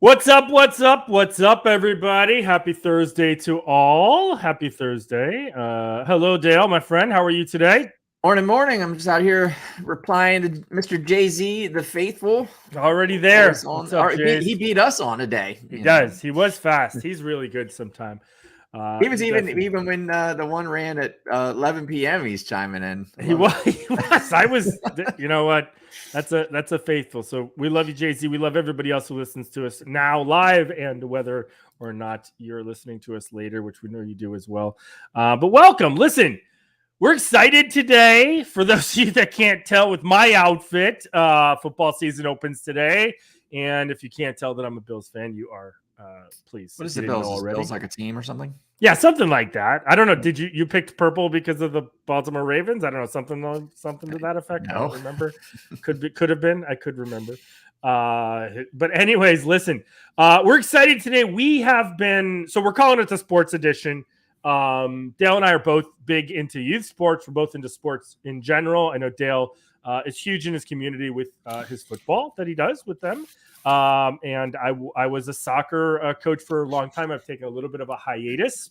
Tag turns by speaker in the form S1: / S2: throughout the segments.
S1: What's up? What's up? What's up, everybody? Happy Thursday to all. Happy Thursday. Hello, Dale, my friend. How are you today?
S2: Morning. I'm just out here replying to Mr. Jay-Z, the faithful.
S1: Already
S2: Always
S1: there.
S2: on.
S1: What's up,
S2: He
S1: Jays?
S2: beat us on today.
S1: He does. He was fast. He's really good sometime.
S2: He was
S1: He
S2: even
S1: definitely.
S2: even when the one ran at 11 p.m. He's chiming in. I
S1: He
S2: love
S1: was.
S2: it.
S1: He was. I was. You know what? That's a faithful. So we love you, Jay-Z. We love everybody else who listens to us now live, and whether or not you're listening to us later, which we know you do as well. But welcome. Listen. We're excited today. For those of you that can't tell with my outfit, football season opens today. And if you can't tell that I'm a Bills fan, you are, please.
S2: What is
S1: you
S2: the
S1: didn't
S2: Bills?
S1: know
S2: Is
S1: already.
S2: Bills like a team or something?
S1: Yeah, something like that. I don't know. Did you picked purple because of the Baltimore Ravens? I don't know, something to that effect. I don't
S2: No.
S1: remember. Could have been. I could remember. But anyways, listen. We're excited today. We're calling it the sports edition. Dale and I are both big into youth sports. We're both into sports in general. I know Dale is huge in his community with his football that he does with them. And I was a soccer coach for a long time. I've taken a little bit of a hiatus.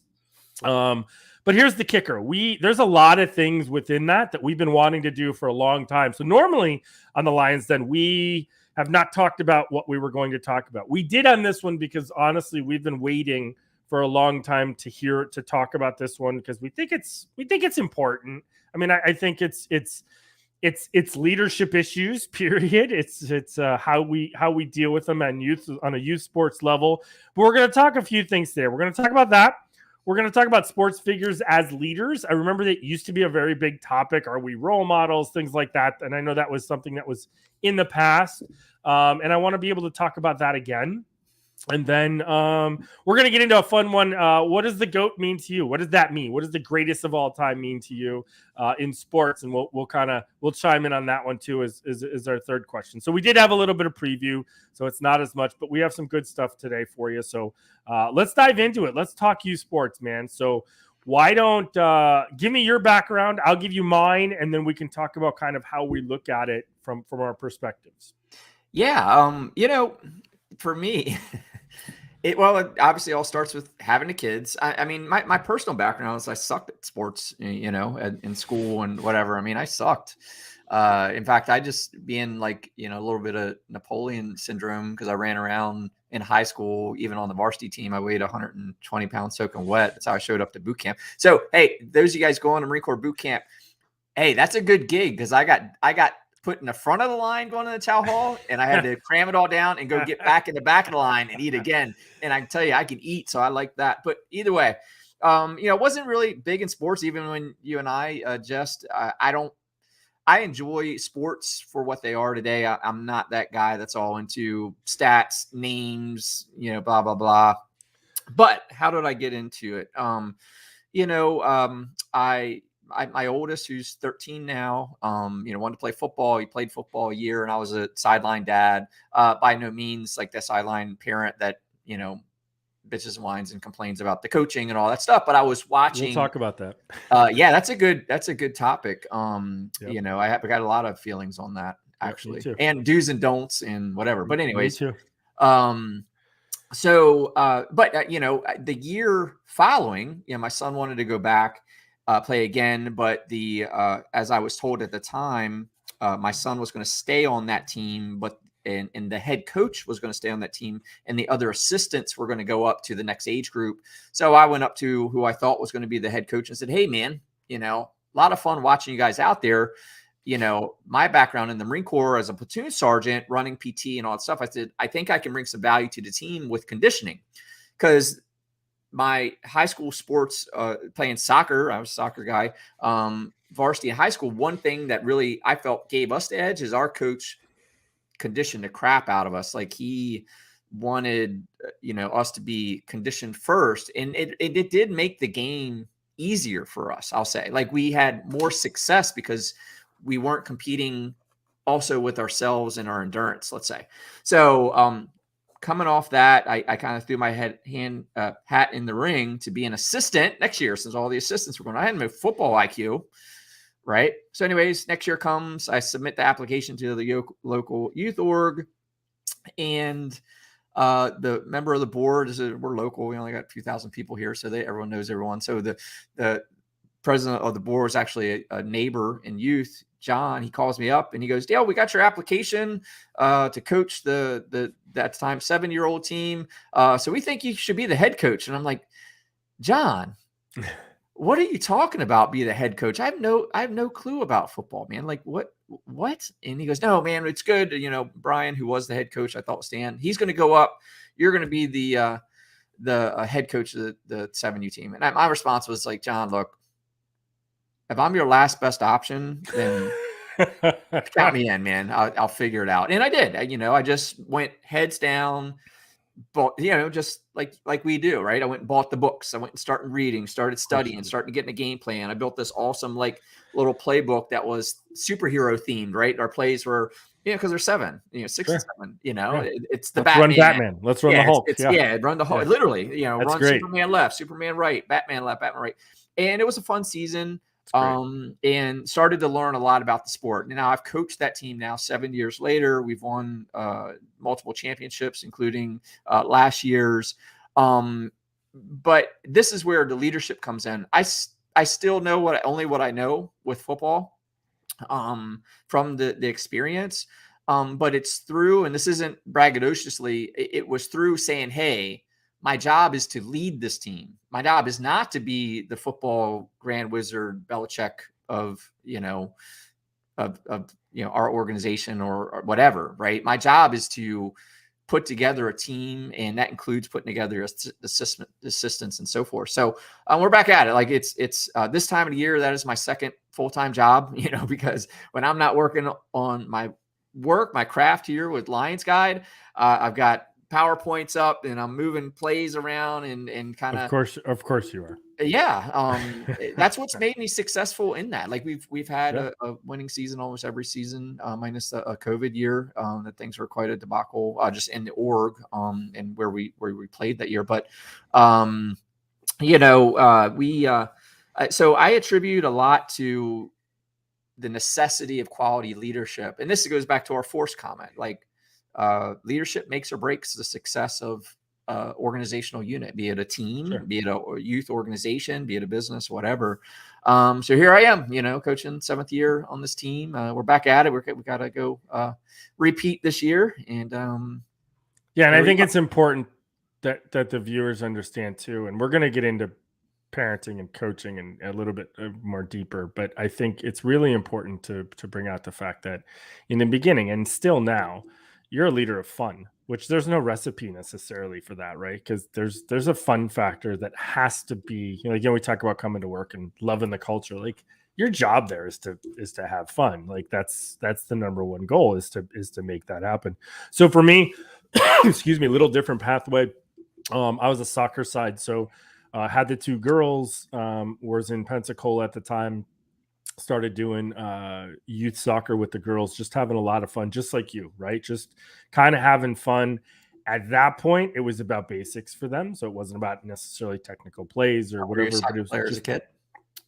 S1: But here's the kicker. There's a lot of things within that we've been wanting to do for a long time. So normally on the Lions Den, we have not talked about what we were going to talk about. We did on this one because honestly, we've been waiting for a long time to talk about this one because we think it's important. I mean, I think it's leadership issues. Period. It's how we deal with them on a youth sports level. But we're going to talk a few things there. We're going to talk about that. We're going to talk about sports figures as leaders. I remember that used to be a very big topic. Are we role models? Things like that. And I know that was something that was in the past. And I want to be able to talk about that again. And then we're going to get into a fun one. What does the GOAT mean to you? What does that mean? What does the greatest of all time mean to you in sports? And we'll chime in on that one too as our third question. So we did have a little bit of preview, so it's not as much, but we have some good stuff today for you. So let's dive into it. Let's talk you sports, man. So why don't give me your background? I'll give you mine, and then we can talk about kind of how we look at it from our perspectives.
S2: Yeah. For me, it obviously all starts with having the kids. I mean, my personal background is I sucked at sports, in school and whatever. I mean, I sucked. In fact, I just being like, a little bit of Napoleon syndrome because I ran around in high school, even on the varsity team. I weighed 120 pounds soaking wet. That's how I showed up to boot camp. So, hey, those of you guys going to Marine Corps boot camp, hey, that's a good gig because I got put in the front of the line going to the chow hall, and I had to cram it all down and go get back in the back of the line and eat again. And I can tell you, I can eat, so I like that. But either way, wasn't really big in sports, even when you and I I enjoy sports for what they are today. I'm not that guy that's all into stats, names, blah, blah, blah. But how did I get into it? My oldest, who's 13 now, wanted to play football. He played football a year, and I was a sideline dad. By no means like the sideline parent that, bitches and whines and complains about the coaching and all that stuff. But I was watching.
S1: We'll talk about that.
S2: Yeah, that's a good topic. Yep. I got a lot of feelings on that actually, and do's and don'ts and whatever. But anyways,
S1: me too.
S2: The year following, my son wanted to go back. Play again, but as I was told at the time, my son was going to stay on that team, and the head coach was going to stay on that team, and the other assistants were going to go up to the next age group. So I went up to who I thought was going to be the head coach and said, "Hey, man, a lot of fun watching you guys out there. My background in the Marine Corps as a platoon sergeant, running PT and all that stuff. I said, I think I can bring some value to the team with conditioning, because my high school sports, playing soccer, I was a soccer guy, varsity in high school. One thing that really I felt gave us the edge is our coach conditioned the crap out of us. Like he wanted, us to be conditioned first. And it did make the game easier for us. I'll say, like, we had more success because we weren't competing also with ourselves and our endurance, let's say. So, coming off that, I kind of threw my hat in the ring to be an assistant next year, since all the assistants were going. I had no football IQ, right? So anyways, next year comes, I submit the application to the local youth org, and The member of the board we're local. We only got a few thousand people here, so everyone knows everyone. So the president of the board was actually a neighbor in youth, John. He calls me up and he goes, Dale, we got your application to coach the that time 7-year-old team. So we think you should be the head coach. And I'm like, John, what are you talking about? Be the head coach? I have no clue about football, man. Like what? And he goes, no, man, it's good. You know, Brian, who was the head coach, I thought was Stan, he's going to go up. You're going to be the head coach of the 7U team. And my response was like, John, look, if I'm your last best option, then count me in, man. I'll figure it out. And I did. I just went heads down, but just like we do, right? I went and bought the books. I went and started reading, started studying, started getting a game plan. I built this awesome little playbook that was superhero themed, right? Our plays were, because they're 7, 6 and 7. It's the Batman.
S1: Run Batman. Let's run the Hulk.
S2: Run the Hulk. Literally, run
S1: great.
S2: Superman left, Superman right, Batman left, Batman right. And it was a fun season. And started to learn a lot about the sport. And now I've coached that team now 7 years later. We've won multiple championships, including last year's. But this is where the leadership comes in. I still know only what I know with football from the experience. But it's through, and this isn't braggadociously, it was through saying, hey, my job is to lead this team. My job is not to be the football grand wizard Belichick of our organization or whatever, right? My job is to put together a team, and that includes putting together assistants and so forth. So we're back at it. Like it's this time of the year, that is my second full-time job, because when I'm not working on my craft here with Lions Guide, I've got PowerPoints up and I'm moving plays around and kind of.
S1: Of course you are.
S2: Yeah. That's what's made me successful in that. Like we've had a winning season almost every season, minus a COVID year, that things were quite a debacle, just in the org, and where we played that year. But, so I attribute a lot to the necessity of quality leadership. And this goes back to our force comment, like, leadership makes or breaks the success of organizational unit, be it a team, be it a youth organization, be it a business, whatever. So here I am, coaching 7th year on this team. We're back at it. We got to go repeat this year. And and
S1: I think it's important that the viewers understand too. And we're going to get into parenting and coaching and a little bit more deeper, but I think it's really important to bring out the fact that in the beginning and still now, you're a leader of fun, which there's no recipe necessarily for that, right? Because there's a fun factor that has to be, we talk about coming to work and loving the culture. Like your job there is to have fun. Like that's the number one goal is to make that happen. So for me, excuse me, a little different pathway. I was a soccer side, so had the 2 girls. Was in Pensacola at the time. Started doing youth soccer with the girls, just having a lot of fun, just like you, right? Just kind of having fun. At that point, it was about basics for them, so it wasn't about necessarily technical plays or whatever.
S2: But it was
S1: just
S2: as a kid.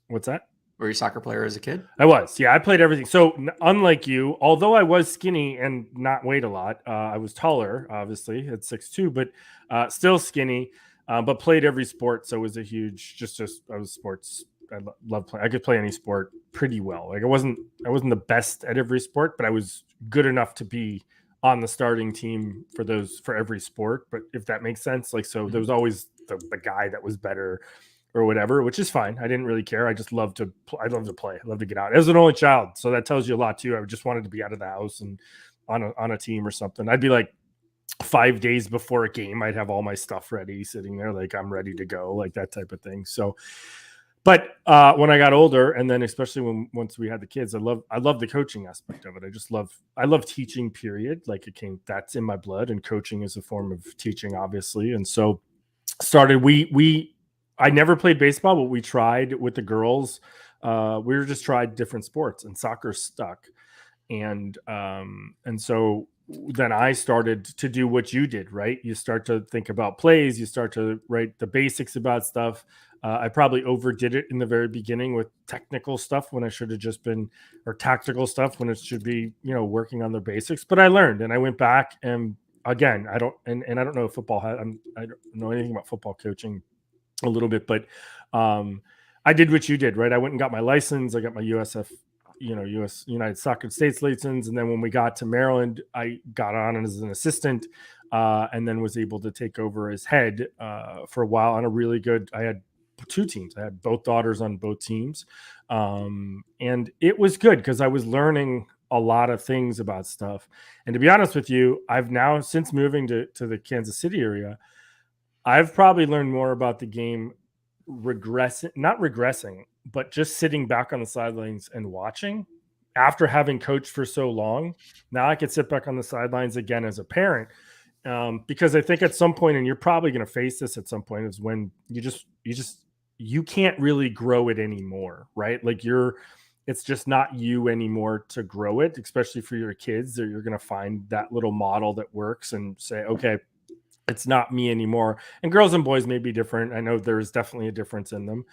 S1: What's that?
S2: Were you a soccer player as a kid?
S1: I was. Yeah, I played everything. So unlike you, although I was skinny and not weighed a lot, I was taller, obviously at 6'2", but still skinny. But played every sport, so it was a huge. I was sports. I love playing. I could play any sport pretty well. Like I wasn't the best at every sport, but I was good enough to be on the starting team for every sport. But if that makes sense, like, so there was always the guy that was better or whatever, which is fine. I didn't really care. I just loved to play. I love to get out as an only child. So that tells you a lot too. I just wanted to be out of the house and on a team or something. I'd be like 5 days before a game, I'd have all my stuff ready, sitting there, like I'm ready to go, like that type of thing. So, but when I got older, and then especially once we had the kids, I love the coaching aspect of it. I love teaching, period. Like that's in my blood, and coaching is a form of teaching, obviously. And so I never played baseball, but we tried with the girls. We just tried different sports, and soccer stuck. And so then I started to do what you did, right? You start to think about plays, you start to write the basics about stuff. I probably overdid it in the very beginning with technical stuff when I should have just been, or tactical stuff when it should be, working on the basics. But I learned, and I went back and again, I don't, and I don't know if football I don't know anything about football coaching a little bit, but I did what you did, right? I went and got my license. I got my USF, US United Soccer States license. And then when we got to Maryland, I got on as an assistant, and then was able to take over as head for a while on a really good, I had 2 teams. I had both daughters on both teams. And it was good because I was learning a lot of things about stuff. And to be honest with you, I've now, since moving to the Kansas City area, I've probably learned more about the game not regressing, but just sitting back on the sidelines and watching after having coached for so long. Now I could sit back on the sidelines again as a parent. Because I think at some point, and you're probably going to face this at some point, is when you can't really grow it anymore, right? Like it's just not you anymore to grow it, especially for your kids. That you're going to find that little model that works and say, okay, it's not me anymore. And girls and boys may be different. I know there's definitely a difference in them,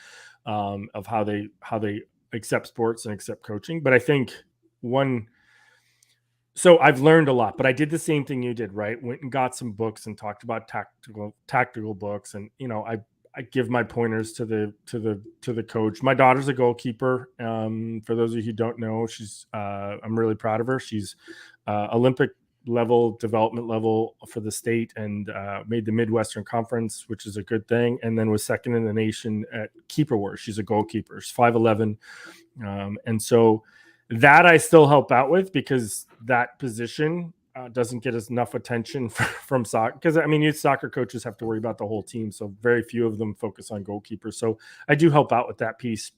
S1: of how they accept sports and accept coaching. But I think so I've learned a lot, but I did the same thing you did, right? Went and got some books and talked about tactical books. And, I give my pointers to the coach. My daughter's a goalkeeper. For those of you who don't know, I'm really proud of her. She's Olympic level, development level for the state, and made the Midwestern Conference, which is a good thing. And then was second in the nation at Keeper Wars. She's a goalkeeper. She's 5'11". And so that I still help out with, because that position doesn't get us enough attention from soccer. Because youth soccer coaches have to worry about the whole team, so very few of them focus on goalkeepers. So I do help out with that piece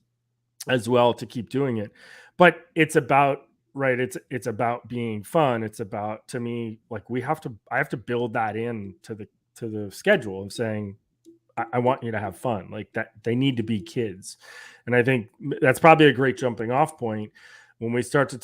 S1: as well to keep doing it. But it's about it's about being fun. It's about, to me, like I have to build that in to the schedule of saying, I want you to have fun, like that. They need to be kids. And I think that's probably a great jumping off point when we start to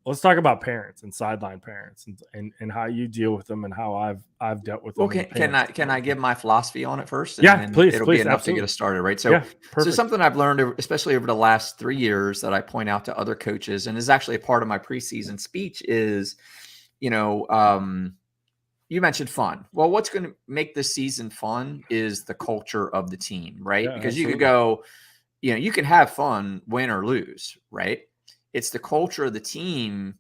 S1: let's talk about parents and sideline parents and how you deal with them and how I've dealt with them.
S2: Okay, can I give my philosophy on it first?
S1: Yeah, please.
S2: It'll be enough
S1: absolutely.
S2: to get us started, right? So, so something I've learned, especially over the last 3 years, that I point out to other coaches, and is actually a part of my preseason speech, is, you mentioned fun. Well, what's going to make this season fun is the culture of the team, right?
S1: Yeah,
S2: because
S1: absolutely.
S2: you could go, you can have fun, win or lose, right? It's the culture of the team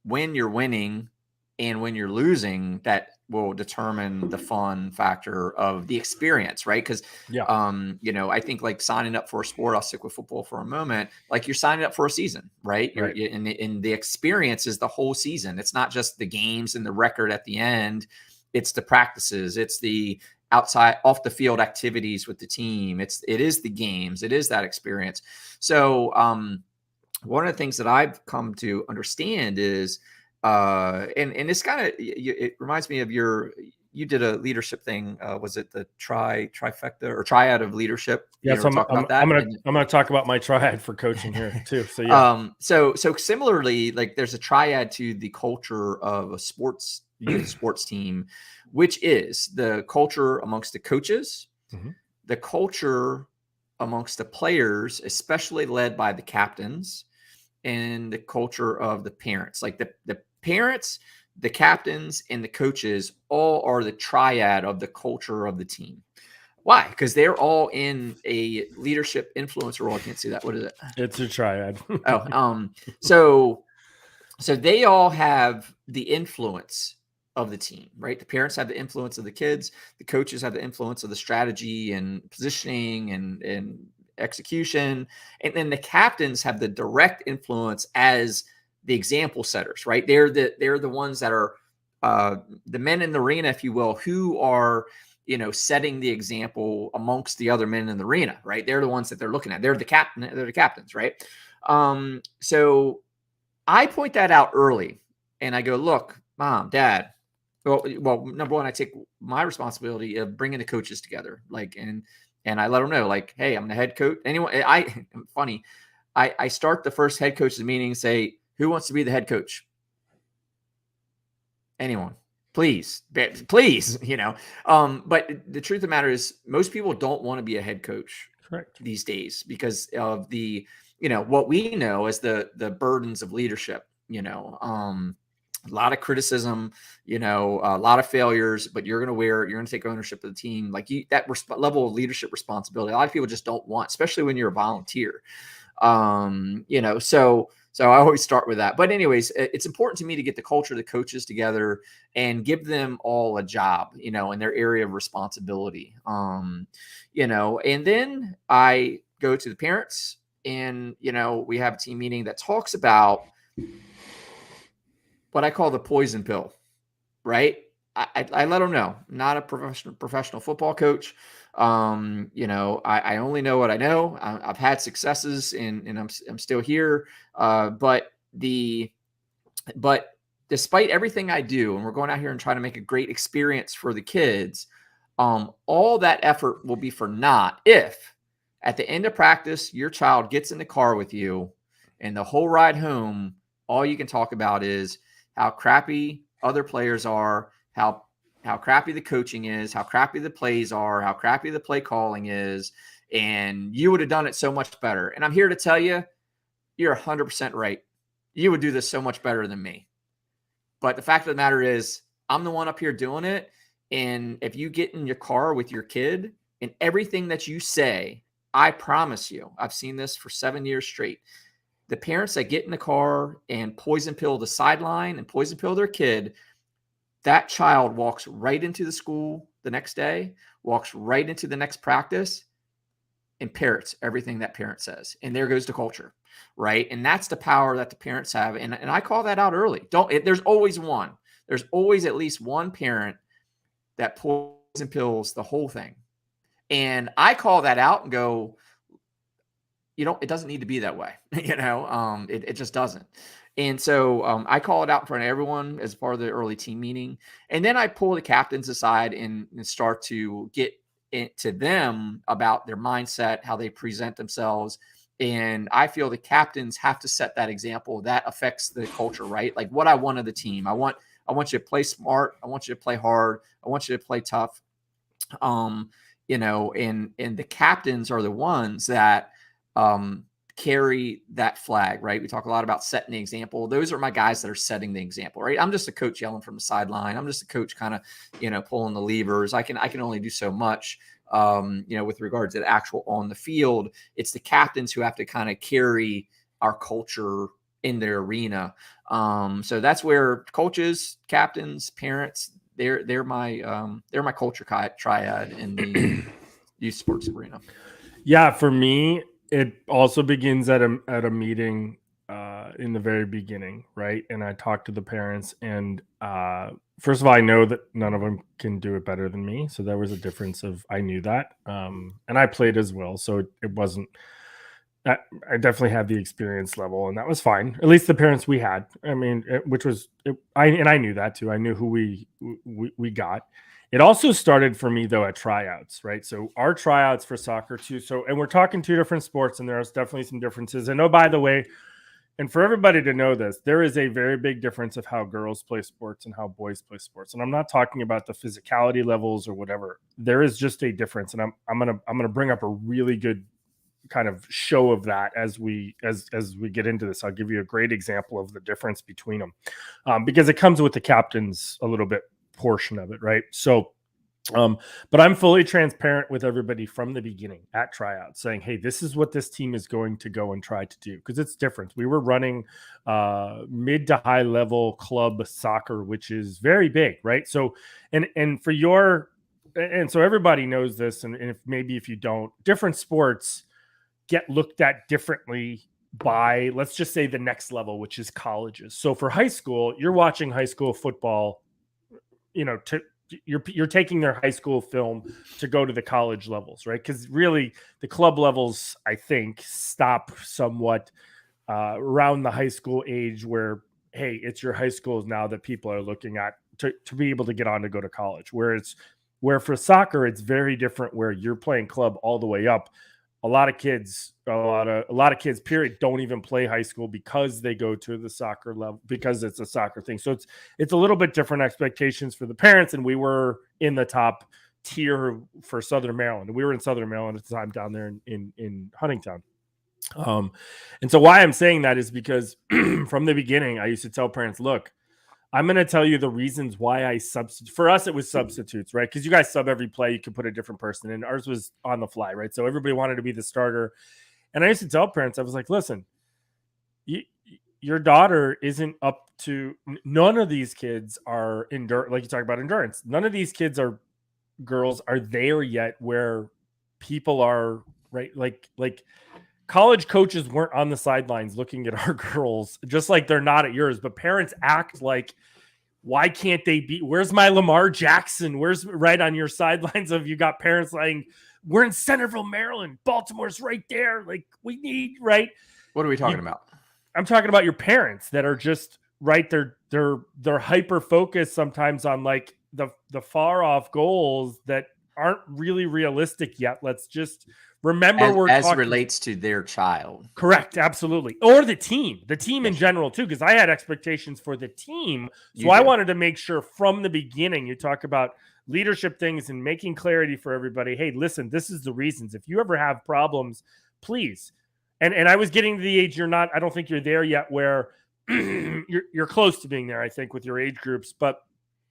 S2: when you're winning and when you're losing that will determine the fun factor of the experience, right? Because, I think, like, signing up for a sport, I'll stick with football for a moment, like you're signing up for a season, right?
S1: Right.
S2: And the experience is the whole season. It's not just the games and the record at the end. It's the practices. It's the outside, off the field activities with the team. It is the games. It is that experience. So, one of the things that I've come to understand is, and this kind of, it reminds me of you did a leadership thing. Was it the trifecta or triad of leadership?
S1: Yeah, so
S2: about that.
S1: I'm gonna talk about my triad for coaching here too. So
S2: so similarly, like, there's a triad to the culture of a youth sports team, which is the culture amongst the coaches, the culture amongst the players, especially led by the captains, and the culture of the parents. Like the parents, the captains, and the coaches all are the triad of the culture of the team. Why? Because they're all in a leadership influencer role. I can't see that. What is it?
S1: It's a triad.
S2: So they all have the influence of the team, right? The parents have the influence of the kids. The coaches have the influence of the strategy and positioning and execution. And then the captains have the direct influence as the example setters, right? They're the ones that are the men in the arena, if you will, who are, setting the example amongst the other men in the arena, right? They're the ones that they're looking at. They're the captains, right? So I point that out early, and I go, look, Mom, Dad. Well, number one, I take my responsibility of bringing the coaches together, like, and I let them know, like, hey, I'm the head coach. Funny, I start the first head coaches meeting and say, who wants to be the head coach? Anyone, please. But the truth of the matter is, most people don't want to be a head coach.
S1: Correct.
S2: These days, because of the, what we know as the burdens of leadership, a lot of criticism, a lot of failures, but you're going to wear it. You're going to take ownership of the team. Like that level of leadership responsibility, a lot of people just don't want, especially when you're a volunteer. So I always start with that. But anyways, it's important to me to get the culture of the coaches together and give them all a job, in their area of responsibility. And then I go to the parents and, we have a team meeting that talks about what I call the poison pill, right? I let them know, I'm not a professional football coach. I only know what I know. I've had successes and I'm still here. But despite everything I do, and we're going out here and trying to make a great experience for the kids, all that effort will be for naught if at the end of practice, your child gets in the car with you and the whole ride home, all you can talk about is how crappy other players are, how crappy the coaching is, how crappy the plays are, how crappy the play calling is, and you would have done it so much better. And I'm here to tell you, you're 100% right. You would do this so much better than me. But the fact of the matter is, I'm the one up here doing it. And if you get in your car with your kid and everything that you say, I promise you, I've seen this for 7 years straight. The parents that get in the car and poison pill the sideline and poison pill their kid, that child walks right into the school the next day, walks right into the next practice, and parrots everything that parent says. And there goes the culture, right? And that's the power that the parents have. And I call that out early. There's always one. There's always at least one parent that poison pills the whole thing. And I call that out and go, it doesn't need to be that way. It just doesn't. And so I call it out in front of everyone as part of the early team meeting. And then I pull the captains aside and start to get into them about their mindset, how they present themselves. And I feel the captains have to set that example that affects the culture, right? Like what I want of the team. I want you to play smart. I want you to play hard. I want you to play tough. And the captains are the ones that carry that flag, right? We talk a lot about setting the example. Those are my guys that are setting the example, right? I'm just a coach yelling from the sideline. I'm just a coach kind of, pulling the levers. I can only do so much, with regards to the actual on the field. It's the captains who have to kind of carry our culture in their arena. So that's where coaches, captains, parents, they're my culture triad in the youth sports arena.
S1: Yeah, for me, it also begins at a meeting in the very beginning, right? And I talk to the parents, and first of all, I know that none of them can do it better than me, so there was a difference of I knew that, and I played as well, so it wasn't. I definitely had the experience level, and that was fine. At least the parents we had. I mean, I knew that too. I knew who we got. It also started for me though at tryouts, right? So our tryouts for soccer too. So, and we're talking two different sports, and there's definitely some differences. And oh, by the way, and for everybody to know this, there is a very big difference of how girls play sports and how boys play sports. And I'm not talking about the physicality levels or whatever. There is just a difference, and I'm gonna bring up a really good kind of show of that as we get into this. I'll give you a great example of the difference between them, because it comes with the captains a little bit portion of it, right? So but I'm fully transparent with everybody from the beginning at tryouts, saying, hey, this is what this team is going to go and try to do, because it's different. We were running mid to high level club soccer, which is very big, right? So and for your and so everybody knows this, and if you don't, different sports get looked at differently by, let's just say, the next level, which is colleges. So for high school, you're watching high school football, you're taking their high school film to go to the college levels, right? Because really the club levels, I think, stop somewhat around the high school age where, hey, it's your high schools now that people are looking at to be able to get on to go to college. Where for soccer, it's very different, where you're playing club all the way up. A lot of kids, period, don't even play high school because they go to the soccer level, because it's a soccer thing. So it's a little bit different expectations for the parents. And we were in the top tier for Southern Maryland. We were in Southern Maryland at the time, down there in Huntington. And so why I'm saying that is because from the beginning, I used to tell parents, look, I'm going to tell you the reasons why I substitute. For us, it was substitutes, right? Because you guys sub every play. You could put a different person in. Ours was on the fly, right? So everybody wanted to be the starter. And I used to tell parents, I was like, listen, your daughter isn't up to, none of these kids are like you talk about endurance. None of these kids are girls are there yet where people are, right? Like college coaches weren't on the sidelines looking at our girls, just like they're not at yours. But parents act like, why can't they be? Where's my Lamar Jackson? Where's right on your sidelines of you got parents saying, we're in Centerville, Maryland. Baltimore's right there. Like we need, right?
S2: What are we talking about?
S1: I'm talking about your parents that are just right. They're hyper focused sometimes on like the far off goals that aren't really realistic yet. Let's just remember
S2: as relates to their child.
S1: Correct. Absolutely. Or the team in general too, because I had expectations for the team. So I wanted to make sure from the beginning, you talk about leadership things and making clarity for everybody. Hey, listen, this is the reasons. If you ever have problems, please. And I was getting to the age I don't think you're there yet where you're close to being there, I think, with your age groups. But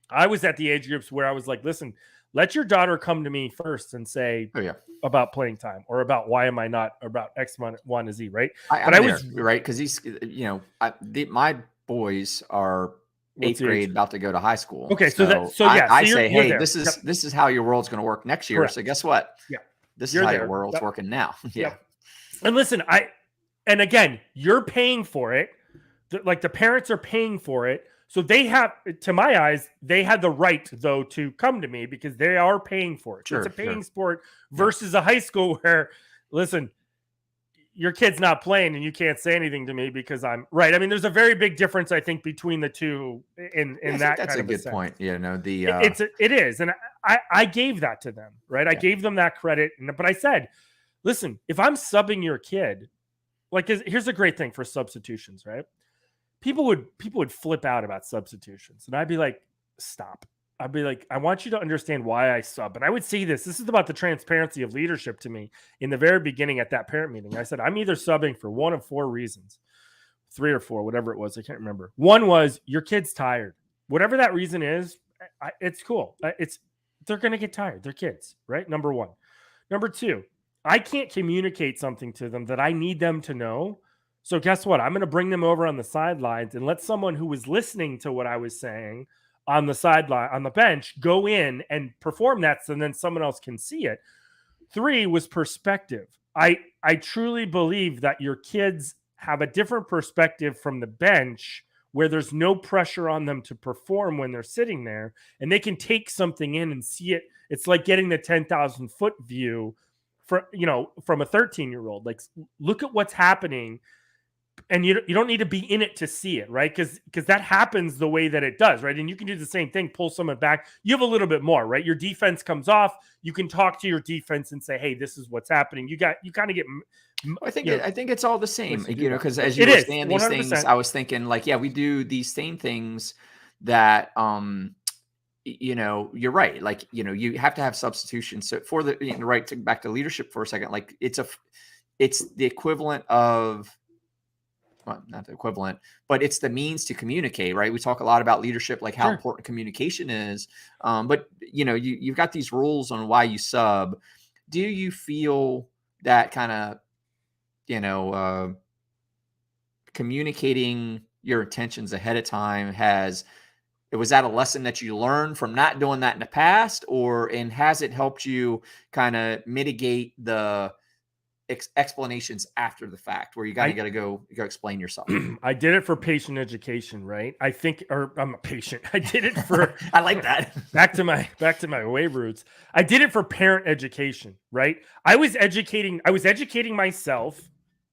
S1: I was at the age groups where I was like, listen, let your daughter come to me first and say about playing time or about why am I not about X, Y, to Z, right?
S2: I was right because he's, my boys are eighth grade, about to go to high school.
S1: Okay,
S2: I say, hey, this is how your world's going to work next year. Correct. So guess what?
S1: Yeah,
S2: this is how your world's working now. Yeah.
S1: And listen, and again, you're paying for it. Like the parents are paying for it. So they have, to my eyes, they had the right though to come to me because they are paying for it. Sure, it's a paying sport versus a high school where, listen, your kid's not playing and you can't say anything to me because I'm right. I mean, there's a very big difference, I think, between the two in that.
S2: That's
S1: kind
S2: a
S1: of
S2: good point. You know,
S1: it is. And I gave that to them, right? I gave them that credit. But I said, listen, if I'm subbing your kid, like here's a great thing for substitutions, right? People would flip out about substitutions. And I'd be like, stop. I'd be like, I want you to understand why I sub. And I would say this is about the transparency of leadership to me in the very beginning at that parent meeting. I said, I'm either subbing for one of four reasons, 3 or 4, whatever it was. I can't remember. One was your kid's tired. Whatever that reason is, it's cool. They're going to get tired. They're kids, right? Number one. Number two, I can't communicate something to them that I need them to know. So guess what? I'm going to bring them over on the sidelines and let someone who was listening to what I was saying on the sideline, on the bench, go in and perform that so then someone else can see it. 3 was perspective. I truly believe that your kids have a different perspective from the bench where there's no pressure on them to perform when they're sitting there and they can take something in and see it. It's like getting the 10,000 foot view from a 13-year-old. Like, look at what's happening. And you don't need to be in it to see it, right? Because that happens the way that it does, right? And you can do the same thing, pull someone back. You have a little bit more, right? Your defense comes off. You can talk to your defense and say, "Hey, this is what's happening." You kind of get.
S2: I think it's all the same, because as you were saying these 100%. Things, I was thinking like, yeah, we do these same things that, you're right. Like, you have to have substitutions. So for the right to back to leadership for a second, like it's the equivalent of. Well, not the equivalent, but it's the means to communicate, right? We talk a lot about leadership, like how important communication is. But you've got these rules on why you sub. Do you feel that kind of, communicating your intentions ahead of time was that a lesson that you learned from not doing that in the past, and has it helped you kind of mitigate the explanations after the fact where you got to go explain yourself?
S1: I did it for patient education, right? I'm a patient. I did it for
S2: I like that.
S1: back to my wave roots. I did it for parent education, right? I was educating myself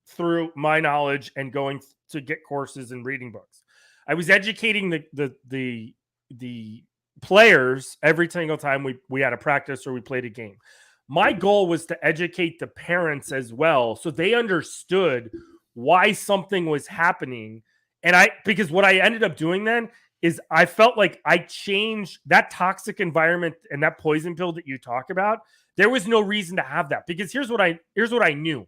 S1: through my knowledge and going to get courses and reading books. I was educating the players every single time we had a practice or we played a game. My goal was to educate the parents as well, so they understood why something was happening. And because what I ended up doing then is I felt like I changed that toxic environment and that poison pill that you talk about. There was no reason to have that, because here's what I knew.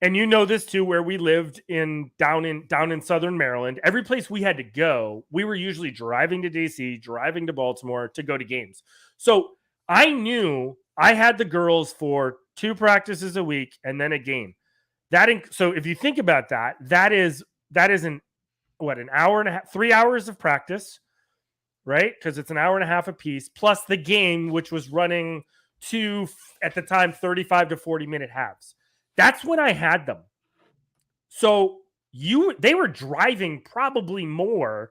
S1: and you know this too, where we lived down in Southern Maryland, every place we had to go, we were usually driving to DC, driving to Baltimore to go to games. So I knew I had the girls for 2 practices a week and then a game. So if you think about that, that is an hour and a half, 3 hours of practice, right? Because it's an hour and a half a piece, plus the game, which was running 2 at the time 35 to 40-minute halves. That's when I had them. So they were driving probably more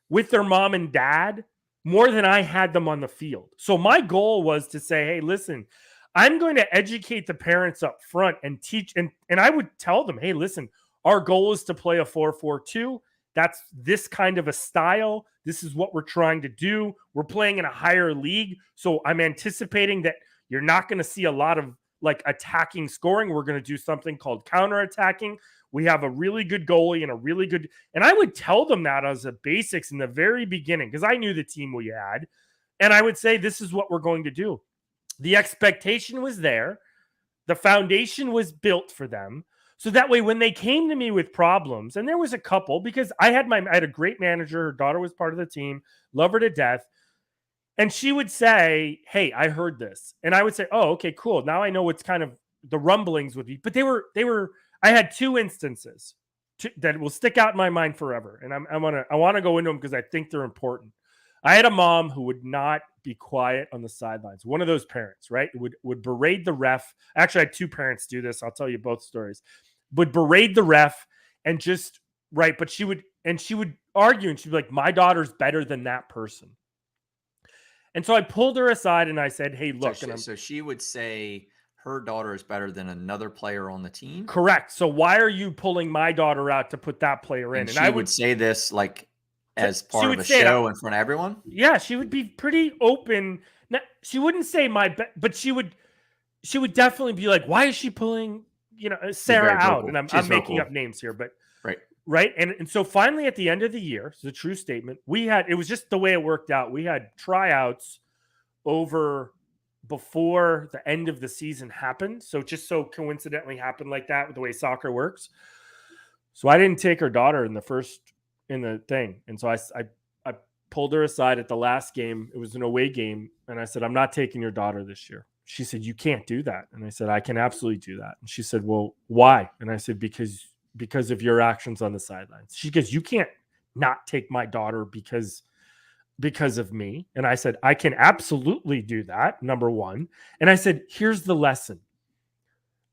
S1: with their mom and dad more than I had them on the field. So my goal was to say, hey, listen, I'm going to educate the parents up front and teach. And I would tell them, hey, listen, our goal is to play a 4-4-2. That's this kind of a style. This is what we're trying to do. We're playing in a higher league. So I'm anticipating that you're not going to see a lot of like attacking scoring. We're going to do something called counterattacking. We have a really good goalie and I would tell them that as a basics in the very beginning, because I knew the team we had. And I would say, this is what we're going to do. The expectation was there. The foundation was built for them. So that way, when they came to me with problems, and there was a couple, because I had a great manager. Her daughter was part of the team, love her to death. And she would say, hey, I heard this. And I would say, oh, okay, cool. Now I know what's kind of the rumblings would be. But I had 2 instances that will stick out in my mind forever. And I want to go into them because I think they're important. I had a mom who would not be quiet on the sidelines. One of those parents, right? Would berate the ref. Actually, I had 2 parents do this. I'll tell you both stories. Would berate the ref and just, right. But she would argue and she'd be like, my daughter's better than that person. And so I pulled her aside and I said, hey, look.
S2: So she would say her daughter is better than another player on the team?
S1: Correct. So why are you pulling my daughter out to put that player in?
S2: And I would say this like as part of a show in front of everyone?
S1: Yeah, she would be pretty open. Now, she wouldn't say but she would definitely be like, why is she pulling, Sarah out? And I'm making up names here, but right. And so finally at the end of the year, it's a true statement. It was just the way it worked out. We had tryouts over before the end of the season happened. So just so coincidentally happened like that with the way soccer works. So I didn't take her daughter in the thing. And so I pulled her aside at the last game. It was an away game. And I said, I'm not taking your daughter this year. She said, you can't do that. And I said, I can absolutely do that. And she said, well, why? And I said, because of your actions on the sidelines. She goes, you can't not take my daughter because of me. And I said, I can absolutely do that, number one. And I said, here's the lesson.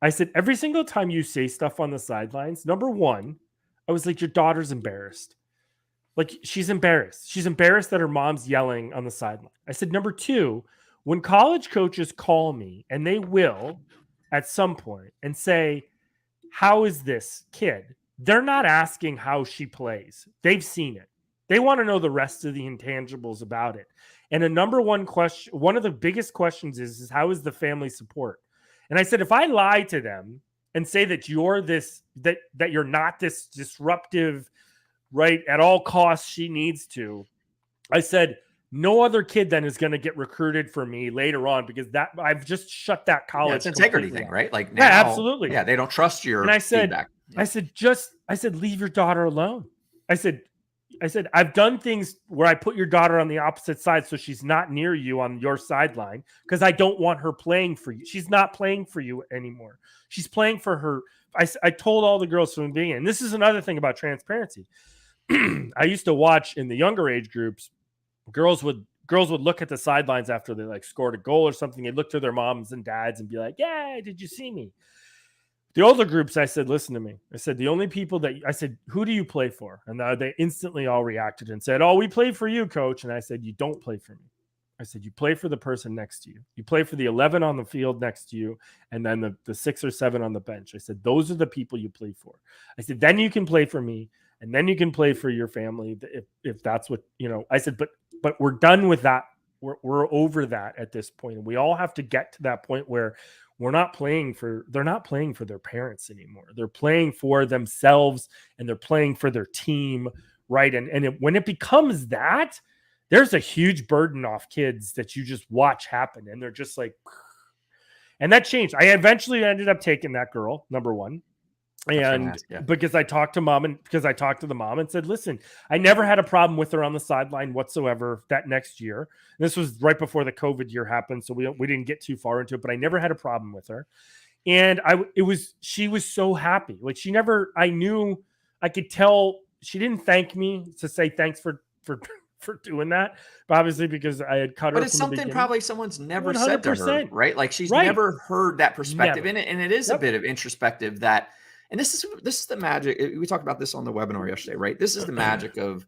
S1: I said, every single time you say stuff on the sidelines, number one, I was like, your daughter's embarrassed. Like, she's embarrassed. She's embarrassed that her mom's yelling on the sideline. I said, number two, when college coaches call me, and they will at some point, and say, how is this kid? They're not asking how she plays. They've seen it. They want to know the rest of the intangibles about it. And a number one question, one of the biggest questions is how is the family support? And I said, if I lie to them and say that you're that you're not this disruptive, right, at all costs she needs to, I said, no other kid then is going to get recruited for me later on because that I've just shut that college.
S2: It's an integrity thing, right? Like now,
S1: yeah, absolutely.
S2: Yeah, they don't trust your feedback.
S1: I said, leave your daughter alone. I said, I've done things where I put your daughter on the opposite side so she's not near you on your sideline because I don't want her playing for you. She's not playing for you anymore. She's playing for her. I told all the girls from the beginning, and this is another thing about transparency. I used to watch in the younger age groups, girls would look at the sidelines after they like scored a goal or something. They'd look to their moms and dads and be like, yeah, did you see me? The older groups, I said, listen to me. I said, the only people who do you play for? And they instantly all reacted and said, oh, we play for you, coach. And I said, you don't play for me. I said, you play for the person next to you. You play for the 11 on the field next to you. And then the 6 or 7 on the bench. I said, those are the people you play for. I said, then you can play for me. And then you can play for your family if that's what, I said, but we're done with that. We're over that at this point. And we all have to get to that point where they're not playing for their parents anymore. They're playing for themselves and they're playing for their team. Right. And when it becomes that, there's a huge burden off kids that you just watch happen. And they're just like, and that changed. I eventually ended up taking that girl, number one.
S2: That's
S1: And
S2: fantastic. Yeah.
S1: because I talked to the mom and said, listen, I never had a problem with her on the sideline whatsoever that next year. And this was right before the COVID year happened. So we didn't get too far into it, but I never had a problem with her. And she was so happy. Like I could tell she didn't thank me to say thanks for doing that. But obviously because I had cut her
S2: But it's
S1: from the
S2: something
S1: beginning.
S2: probably someone's never said to her,
S1: 100%.
S2: right? Like she's
S1: Right.
S2: never heard that perspective
S1: Never.
S2: in it. And it is a
S1: Yep.
S2: bit of introspective and this is the magic. We talked about this on the webinar yesterday, right? This is the magic of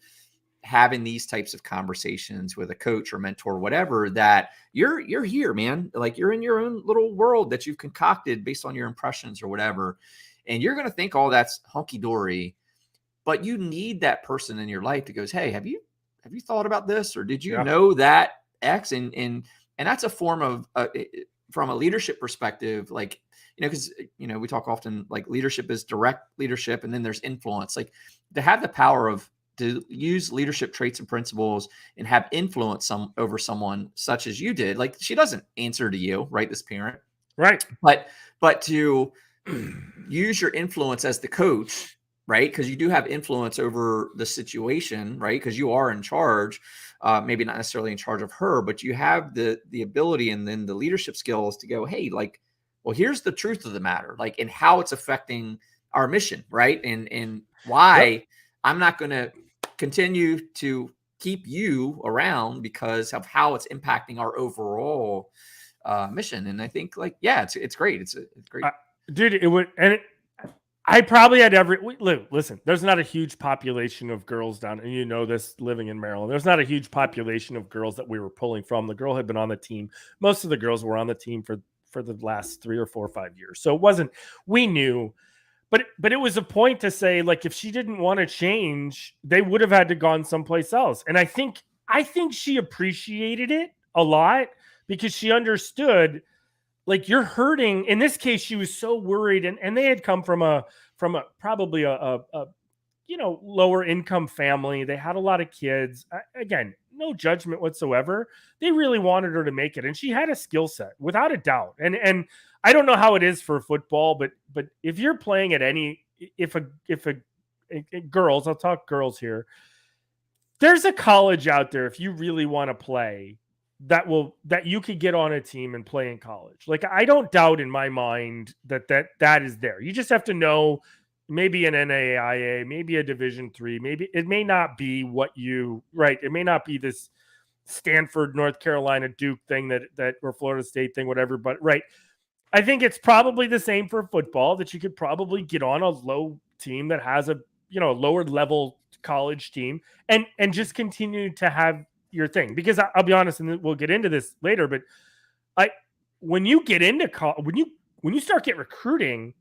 S2: having these types of conversations with a coach or mentor, whatever, that you're here, man. Like you're in your own little world that you've concocted based on your impressions or whatever. And you're going to think all that's hunky dory, but you need that person in your life that goes, hey, have you thought about this? Or did you know that X? And that's a form of, from a leadership perspective, like, because, we talk often like leadership is direct leadership. And then there's influence, like to have the power to use leadership traits and principles and have influence over someone such as you did. Like she doesn't answer to you, right? This parent.
S1: Right.
S2: But to use your influence as the coach, right? Because you do have influence over the situation, right? Because you are in charge, maybe not necessarily in charge of her, but you have the ability and then the leadership skills to go, hey, like, well, here's the truth of the matter, like, and how it's affecting our mission, right? And why I'm not going to continue to keep you around because of how it's impacting our overall mission. And I think, like, yeah, it's great. It's great,
S1: dude. It would, and I probably had listen, there's not a huge population of girls down, and this living in Maryland, there's not a huge population of girls that we were pulling from. The girl had been on the team. Most of the girls were on the team for the last 3 or 4 or 5 years. So it wasn't, we knew, but it was a point to say, like, if she didn't want to change, they would have had to gone someplace else. And I think she appreciated it a lot because she understood, like, you're hurting. In this case, she was so worried, and they had come from a probably a lower income family. They had a lot of kids. Again, no judgment whatsoever. They really wanted her to make it, and she had a skill set without a doubt. And I don't know how it is for football, but if you're playing at if girls, I'll talk girls here. There's a college out there if you really want to play that you could get on a team and play in college. Like, I don't doubt in my mind that is there. You just have to know, maybe an NAIA, maybe a Division III, maybe it may not be it may not be this Stanford, North Carolina, Duke thing that or Florida State thing, whatever. But I think it's probably the same for football, that you could probably get on a low team that has a lower level college team and just continue to have your thing. Because I'll be honest, and we'll get into this later, but when you get into when you start getting recruiting,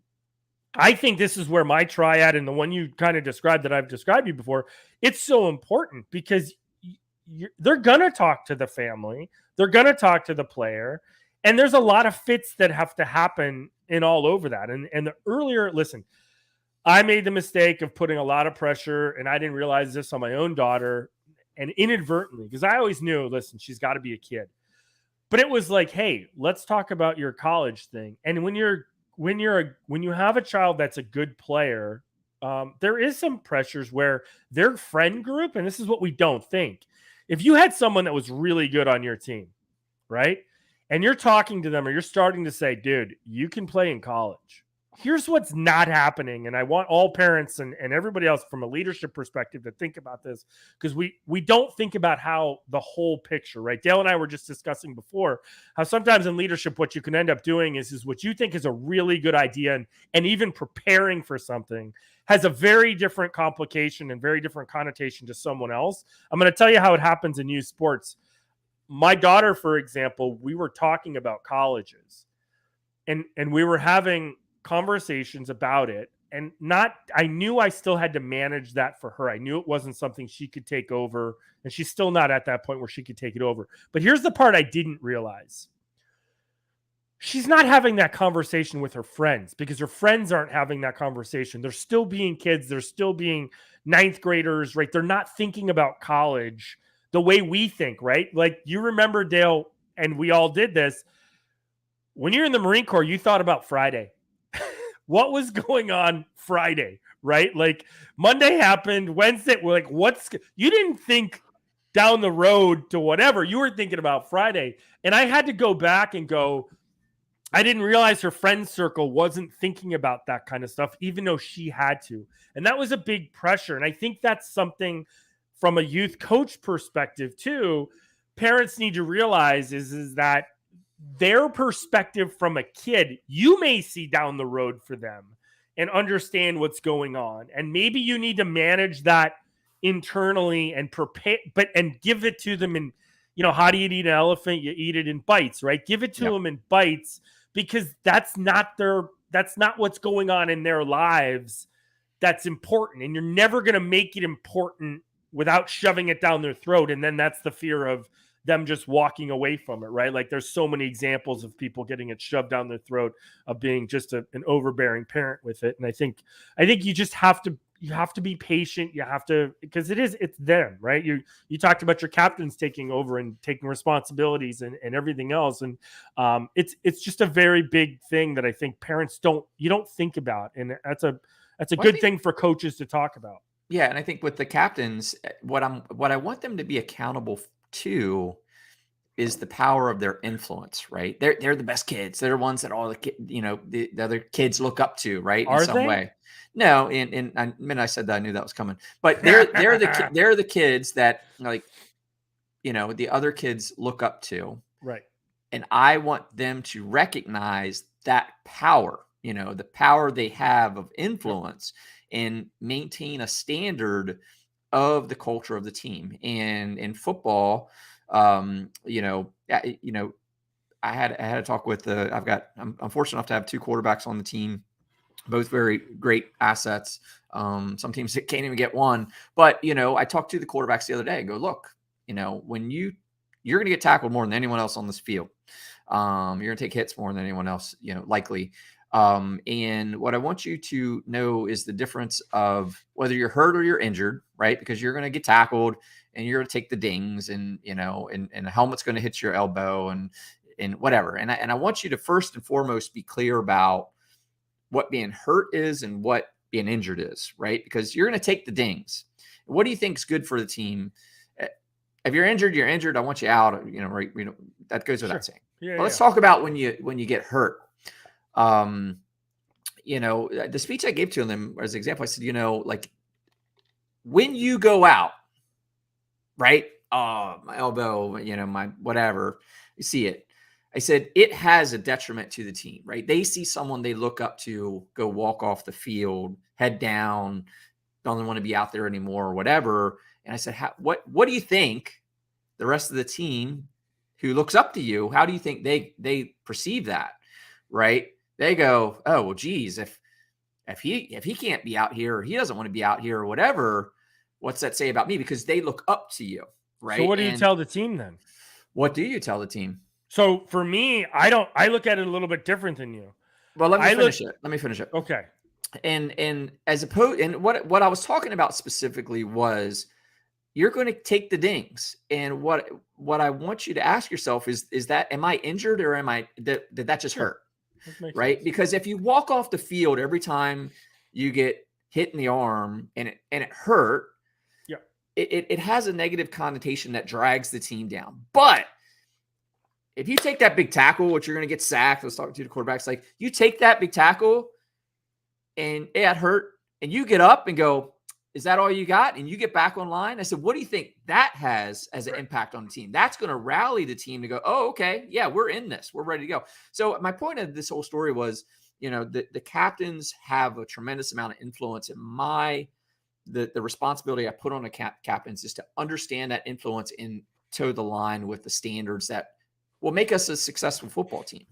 S1: I think this is where my triad and the one you kind of described that I've described you before, it's so important because they're going to talk to the family. They're going to talk to the player. And there's a lot of fits that have to happen in all over that. And the earlier, listen, I made the mistake of putting a lot of pressure, and I didn't realize this on my own daughter, and inadvertently, because I always knew, listen, she's got to be a kid. But it was like, hey, let's talk about your college thing. And when you have a child that's a good player, there is some pressures where their friend group, and this is what we don't think. If you had someone that was really good on your team, right? And you're talking to them, or you're starting to say, dude, you can play in college. Here's what's not happening. And I want all parents and everybody else from a leadership perspective to think about this, because we don't think about how the whole picture, right? Dale and I were just discussing before how sometimes in leadership, what you can end up doing is what you think is a really good idea, and even preparing for something has a very different complication and very different connotation to someone else. I'm going to tell you how it happens in youth sports. My daughter, for example, we were talking about colleges, and we were having conversations about it, and I knew I still had to manage that for her. I knew it wasn't something she could take over, and she's still not at that point where she could take it over. But here's the part I didn't realize. She's not having that conversation with her friends, because her friends aren't having that conversation. They're still being kids. They're still being ninth graders, right? They're not thinking about college the way we think, right? Like, you remember, Dale, and we all did this. When you're in the Marine Corps, you thought about Friday. what was going on Friday, right? Like Monday happened, Wednesday, we're like, you didn't think down the road to whatever, you were thinking about Friday. And I had to go back and go, I didn't realize her friend circle wasn't thinking about that kind of stuff, even though she had to. And that was a big pressure. And I think that's something from a youth coach perspective too, parents need to realize is that their perspective from a kid, you may see down the road for them and understand what's going on. And maybe you need to manage that internally and prepare, and give it to them in, how do you eat an elephant? You eat it in bites, right? Give it to them in bites, because that's not what's going on in their lives. That's important. And you're never going to make it important without shoving it down their throat. And then that's the fear of them just walking away from it, right? Like there's so many examples of people getting it shoved down their throat, of being just an overbearing parent with it. And I think you just have to be patient. You have to, because it's them, right? You talked about your captains taking over and taking responsibilities and everything else. And it's just a very big thing that I think parents don't think about. And that's a good thing for coaches to talk about.
S2: Yeah. And I think with the captains, what I want them to be accountable to is the power of their influence, right? They're the best kids. They're the ones that all the other kids look up to, right? In some way. No, and I mean, I said that, I knew that was coming, but they're the kids that, like, the other kids look up to,
S1: right?
S2: And I want them to recognize that power, the power they have of influence, and maintain a standard of the culture of the team. And in football, I had a talk with I'm fortunate enough to have two quarterbacks on the team, both very great assets. Some teams can't even get one, but I talked to the quarterbacks the other day and go, look, when you're going to get tackled more than anyone else on this field. You're going to take hits more than anyone else, likely. And what I want you to know is the difference of whether you're hurt or you're injured, right? Because you're going to get tackled and you're going to take the dings, and the helmet's going to hit your elbow and whatever. And I want you to first and foremost be clear about what being hurt is and what being injured is, right? Because you're going to take the dings. What do you think is good for the team? If you're injured, you're injured. I want you out, right? That goes without saying.
S1: Yeah,
S2: let's talk about when you get hurt. The speech I gave to them as an example, I said, like when you go out, right? Oh, my elbow, my whatever, you see it. I said, it has a detriment to the team, right? They see someone they look up to go walk off the field, head down, don't want to be out there anymore or whatever. And I said, what do you think the rest of the team who looks up to you, how do you think they perceive that, right? They go, oh, well, geez, if he can't be out here, or he doesn't want to be out here or whatever, what's that say about me? Because they look up to you, right?
S1: So what do you tell the team then?
S2: What do you tell the team?
S1: So for me, I look at it a little bit different than you.
S2: Well, let me finish it.
S1: Okay.
S2: And as opposed, and what I was talking about specifically was, you're going to take the dings. And what I want you to ask yourself is that, am I injured, or did that just hurt? Right? Sense. Because if you walk off the field every time you get hit in the arm and it hurt,
S1: yeah,
S2: it has a negative connotation that drags the team down. But if you take that big tackle, which you're going to get sacked, let's talk to the quarterbacks, like you take that big tackle and it hurt, and you get up and go, is that all you got? And you get back online. I said, what do you think that has as an impact on the team? That's going to rally the team to go, oh, okay, yeah, we're in this. We're ready to go. So my point of this whole story was, the captains have a tremendous amount of influence. And the responsibility I put on the captains is to understand that influence and toe the line with the standards that will make us a successful football team.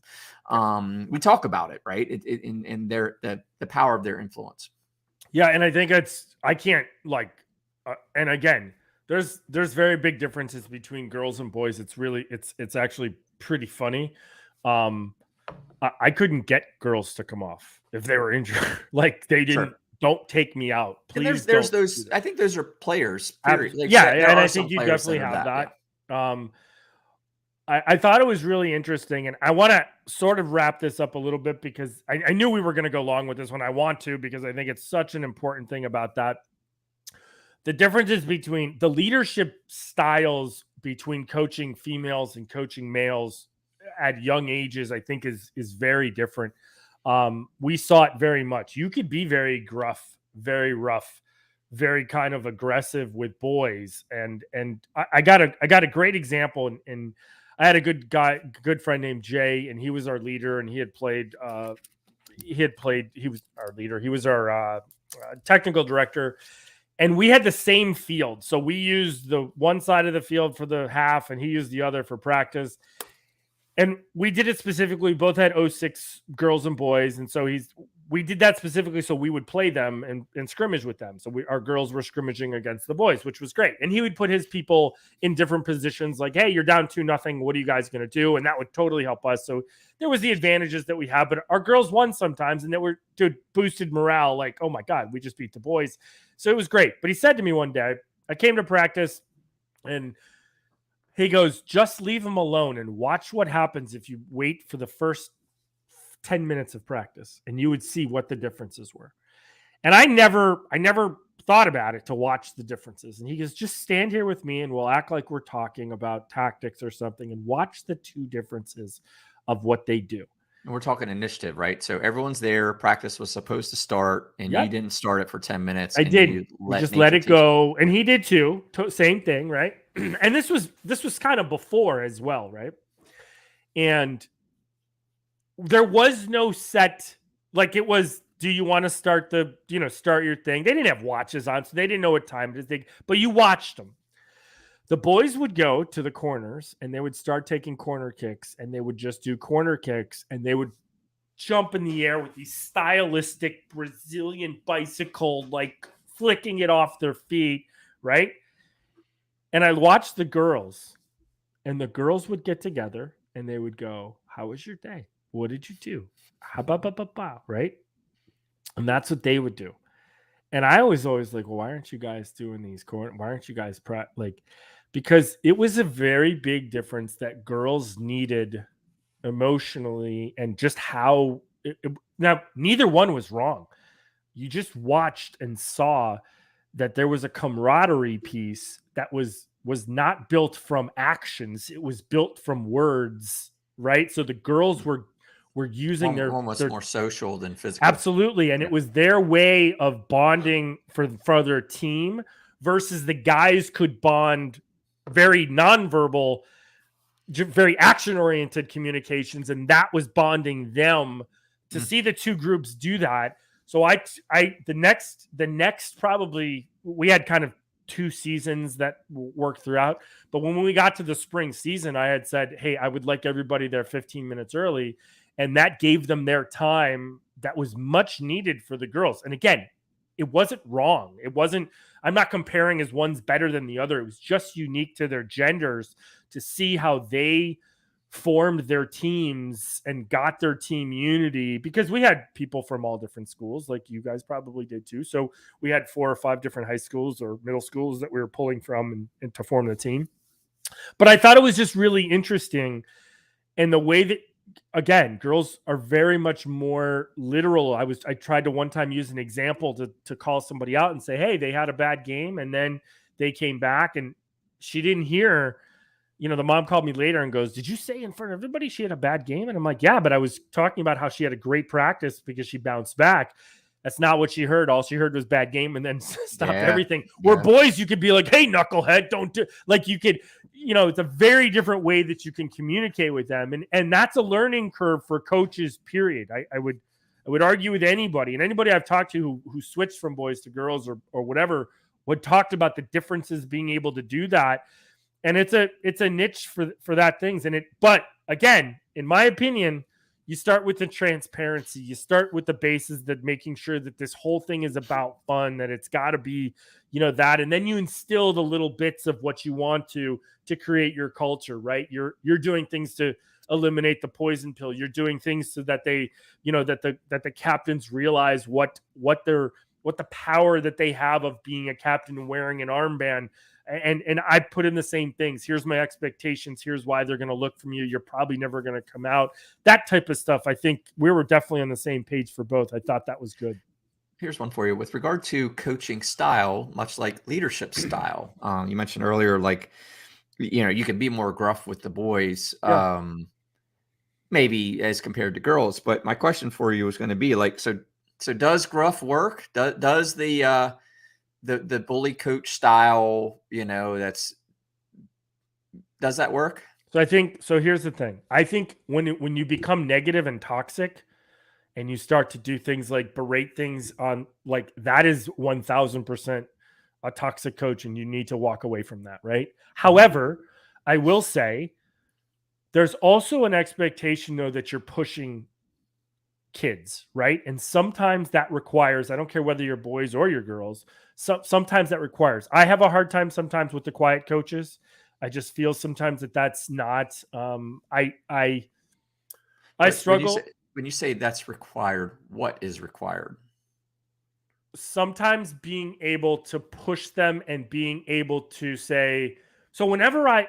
S2: We talk about it, right? In the power of their influence.
S1: Yeah, and I think I can't and again, there's very big differences between girls and boys. It's actually pretty funny. I couldn't get girls to come off if they were injured. Like they didn't. Sure. Don't take me out, please.
S2: And there's those. I think those are players. Period.
S1: Like, yeah, and I think you definitely have that. Yeah. I thought it was really interesting, and I want to sort of wrap this up a little bit because I knew we were going to go long with this one. I want to because I think it's such an important thing about that. The differences between the leadership styles between coaching females and coaching males at young ages, I think is very different. We saw it very much. You could be very gruff, very rough, very kind of aggressive with boys. And I got a great example, and I had a good friend named Jay, and he was our leader, and he was our leader. He was our technical director. And we had the same field. So we used the one side of the field for the half, and he used the other for practice. And we did it specifically. We both had 06 girls and boys. And so we did that specifically so we would play them and scrimmage with them. So our girls were scrimmaging against the boys, which was great. And he would put his people in different positions like, hey, you're down 2-0. What are you guys going to do? And that would totally help us. So there was the advantages that we have, but our girls won sometimes, and they boosted morale. Like, oh my God, we just beat the boys. So it was great. But he said to me one day, I came to practice, and he goes, just leave them alone and watch what happens if you wait for the first 10 minutes of practice, and you would see what the differences were. And I never thought about it to watch the differences. And he goes, just stand here with me and we'll act like we're talking about tactics or something and watch the two differences of what they do.
S2: And we're talking initiative, right? So everyone's there. Practice was supposed to start, and you didn't start it for 10 minutes.
S1: I did. You just let it go. And he did too. Same thing, right? And this was kind of before as well, right? And there was no set, like it was, do you want to start start your thing? They didn't have watches on, so they didn't know what time it is. But you watched them. The boys would go to the corners and they would start taking corner kicks, and they would just do corner kicks, and they would jump in the air with these stylistic Brazilian bicycle, like flicking it off their feet, right? And I watched the girls, and the girls would get together and they would go, how was your day? What did you do? Right? And that's what they would do. And I was always like, well, why aren't you guys doing these corner? Why aren't you guys because it was a very big difference that girls needed emotionally, and just how now neither one was wrong. You just watched and saw that there was a camaraderie piece that was not built from actions. It was built from words, right? So the girls were using their
S2: more social than physical.
S1: Absolutely. And it was their way of bonding for their team, versus the guys could bond very nonverbal, very action-oriented communications. And that was bonding them to see the two groups do that. So the next probably, we had kind of 2 seasons that worked throughout. But when we got to the spring season, I had said, hey, I would like everybody there 15 minutes early. And that gave them their time that was much needed for the girls. And again, it wasn't wrong. I'm not comparing as one's better than the other. It was just unique to their genders to see how they formed their teams and got their team unity, because we had people from all different schools, like you guys probably did too. So we had 4 or 5 different high schools or middle schools that we were pulling from and to form the team. But I thought it was just really interesting. And the way that, again, girls are very much more literal. I tried to one time use an example to call somebody out and say, hey, they had a bad game, and then they came back, and she didn't hear. The mom called me later and goes, did you say in front of everybody she had a bad game? And I'm like, yeah, but I was talking about how she had a great practice because she bounced back. That's not what she heard. All she heard was bad game, and then stopped everything. Where boys, you could be like, hey, knucklehead, don't do, like, you could, it's a very different way that you can communicate with them. And that's a learning curve for coaches, period. I would argue with anybody, and anybody I've talked to who switched from boys to girls or whatever, would talked about the differences being able to do that. And it's a niche for that things. But again, in my opinion, you start with the transparency. You start with the basis that making sure that this whole thing is about fun, that it's got to be, that, and then you instill the little bits of what you want to create your culture, right? You're doing things to eliminate the poison pill. You're doing things so that they, that the captains realize what their what the power that they have of being a captain and wearing an armband. And I put in the same things. Here's my expectations. Here's why they're going to look from you. You're probably never going to come out. That type of stuff. I think we were definitely on the same page for both. I thought that was good.
S2: Here's one for you with regard to coaching style, much like leadership style. You mentioned earlier, like, you can be more gruff with the boys, maybe as compared to girls. But my question for you is going to be like, so does gruff work? Does the bully coach style, does that work?
S1: So here's the thing. I think when you become negative and toxic and you start to do things like berate things on, like, that is 1000% a toxic coach, and you need to walk away from that. Right. However, I will say there's also an expectation, though, that you're pushing kids, right? And sometimes that requires, I don't care whether you're boys or you're girls, sometimes that requires. I have a hard time sometimes with the quiet coaches. I just feel sometimes that's not, I struggle.
S2: When you say that's required, what is required?
S1: Sometimes being able to push them and being able to say, whenever I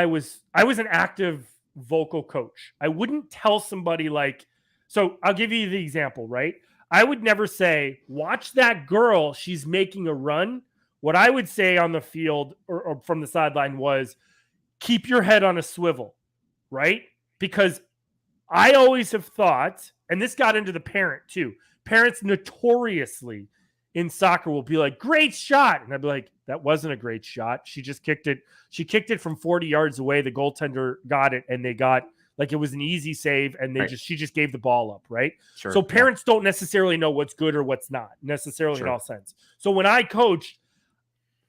S1: was an active vocal coach, I wouldn't tell somebody like, so I'll give you the example, right? I would never say, watch that girl, she's making a run. What I would say on the field or from the sideline was, keep your head on a swivel, right? Because I always have thought, and this got into the parent too. Parents notoriously in soccer will be like, great shot. And I'd be like, that wasn't a great shot. She just kicked it. She kicked it from 40 yards away. The goaltender got it, and they got, like, it was an easy save, and she just gave the ball up, right? Sure, so parents don't necessarily know what's good or what's not necessarily in all sense. So when I coached,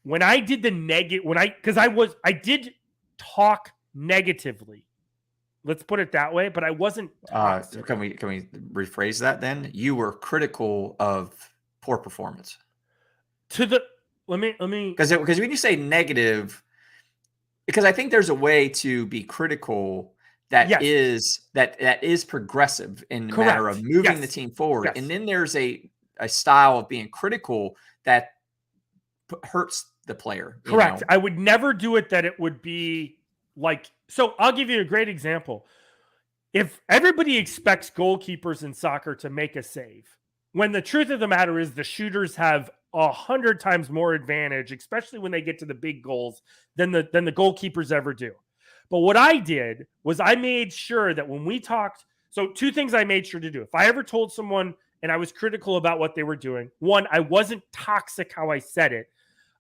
S1: when I did the negative, I did talk negatively. Let's put it that way, but I wasn't.
S2: Can we rephrase that then? You were critical of poor performance.
S1: Let me
S2: because when you say negative, because I think there's a way to be critical that is progressive in the matter of moving the team forward, and then there's a style of being critical that hurts the player.
S1: Correct. I would never do it that it would be like, so I'll give you a great example. If everybody expects goalkeepers in soccer to make a save, when the truth of the matter is the shooters have 100 times more advantage, especially when they get to the big goals, than the goalkeepers ever do. But what I did was I made sure that when we talked, so two things I made sure to do. If I ever told someone and I was critical about what they were doing, one, I wasn't toxic how I said it.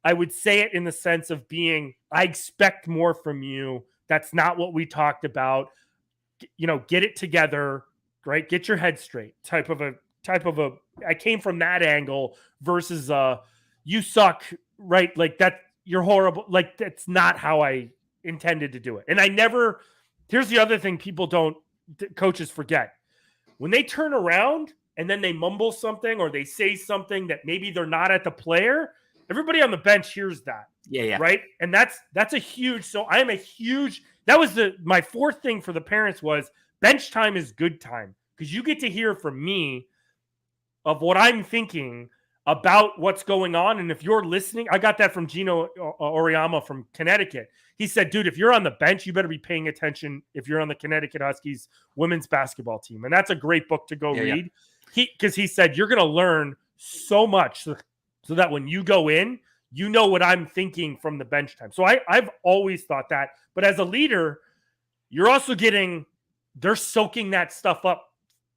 S1: I would say it in the sense of being, I expect more from you. That's not what we talked about. Get it together, right? Get your head straight type of a, I came from that angle versus you suck, right? Like that, you're horrible. Like that's not how I intended to do it. And here's the other thing coaches forget. When they turn around and then they mumble something or they say something that maybe they're not at the player, everybody on the bench hears that.
S2: Yeah.
S1: Right. And that's a huge, so I am a huge, that was my fourth thing for the parents was bench time is good time. Because you get to hear from me of what I'm thinking about what's going on. And if you're listening, I got that from Gino Oriama from Connecticut. He said, dude, if you're on the bench, you better be paying attention if you're on the Connecticut Huskies women's basketball team. And that's a great book to go read. Because he said, you're going to learn so much so that when you go in, you know what I'm thinking from the bench time. So I've always thought that. But as a leader, you're also they're soaking that stuff up,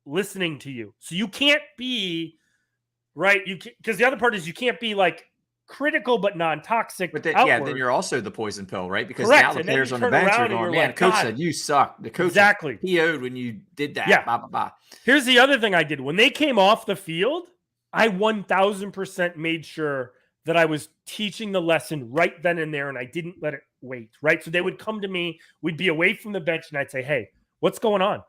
S1: listening to you. So you can't be, right? Because the other part is you can't be like critical but non-toxic.
S2: But then you're also the poison pill, right? Because now the players on the bench are going, man, the coach said you suck. The coach PO'd when you did that.
S1: Yeah.
S2: Blah, blah, blah.
S1: Here's the other thing I did. When they came off the field, I 1000% made sure that I was teaching the lesson right then and there, and I didn't let it wait, right? So they would come to me, we'd be away from the bench, and I'd say, hey, what's going on?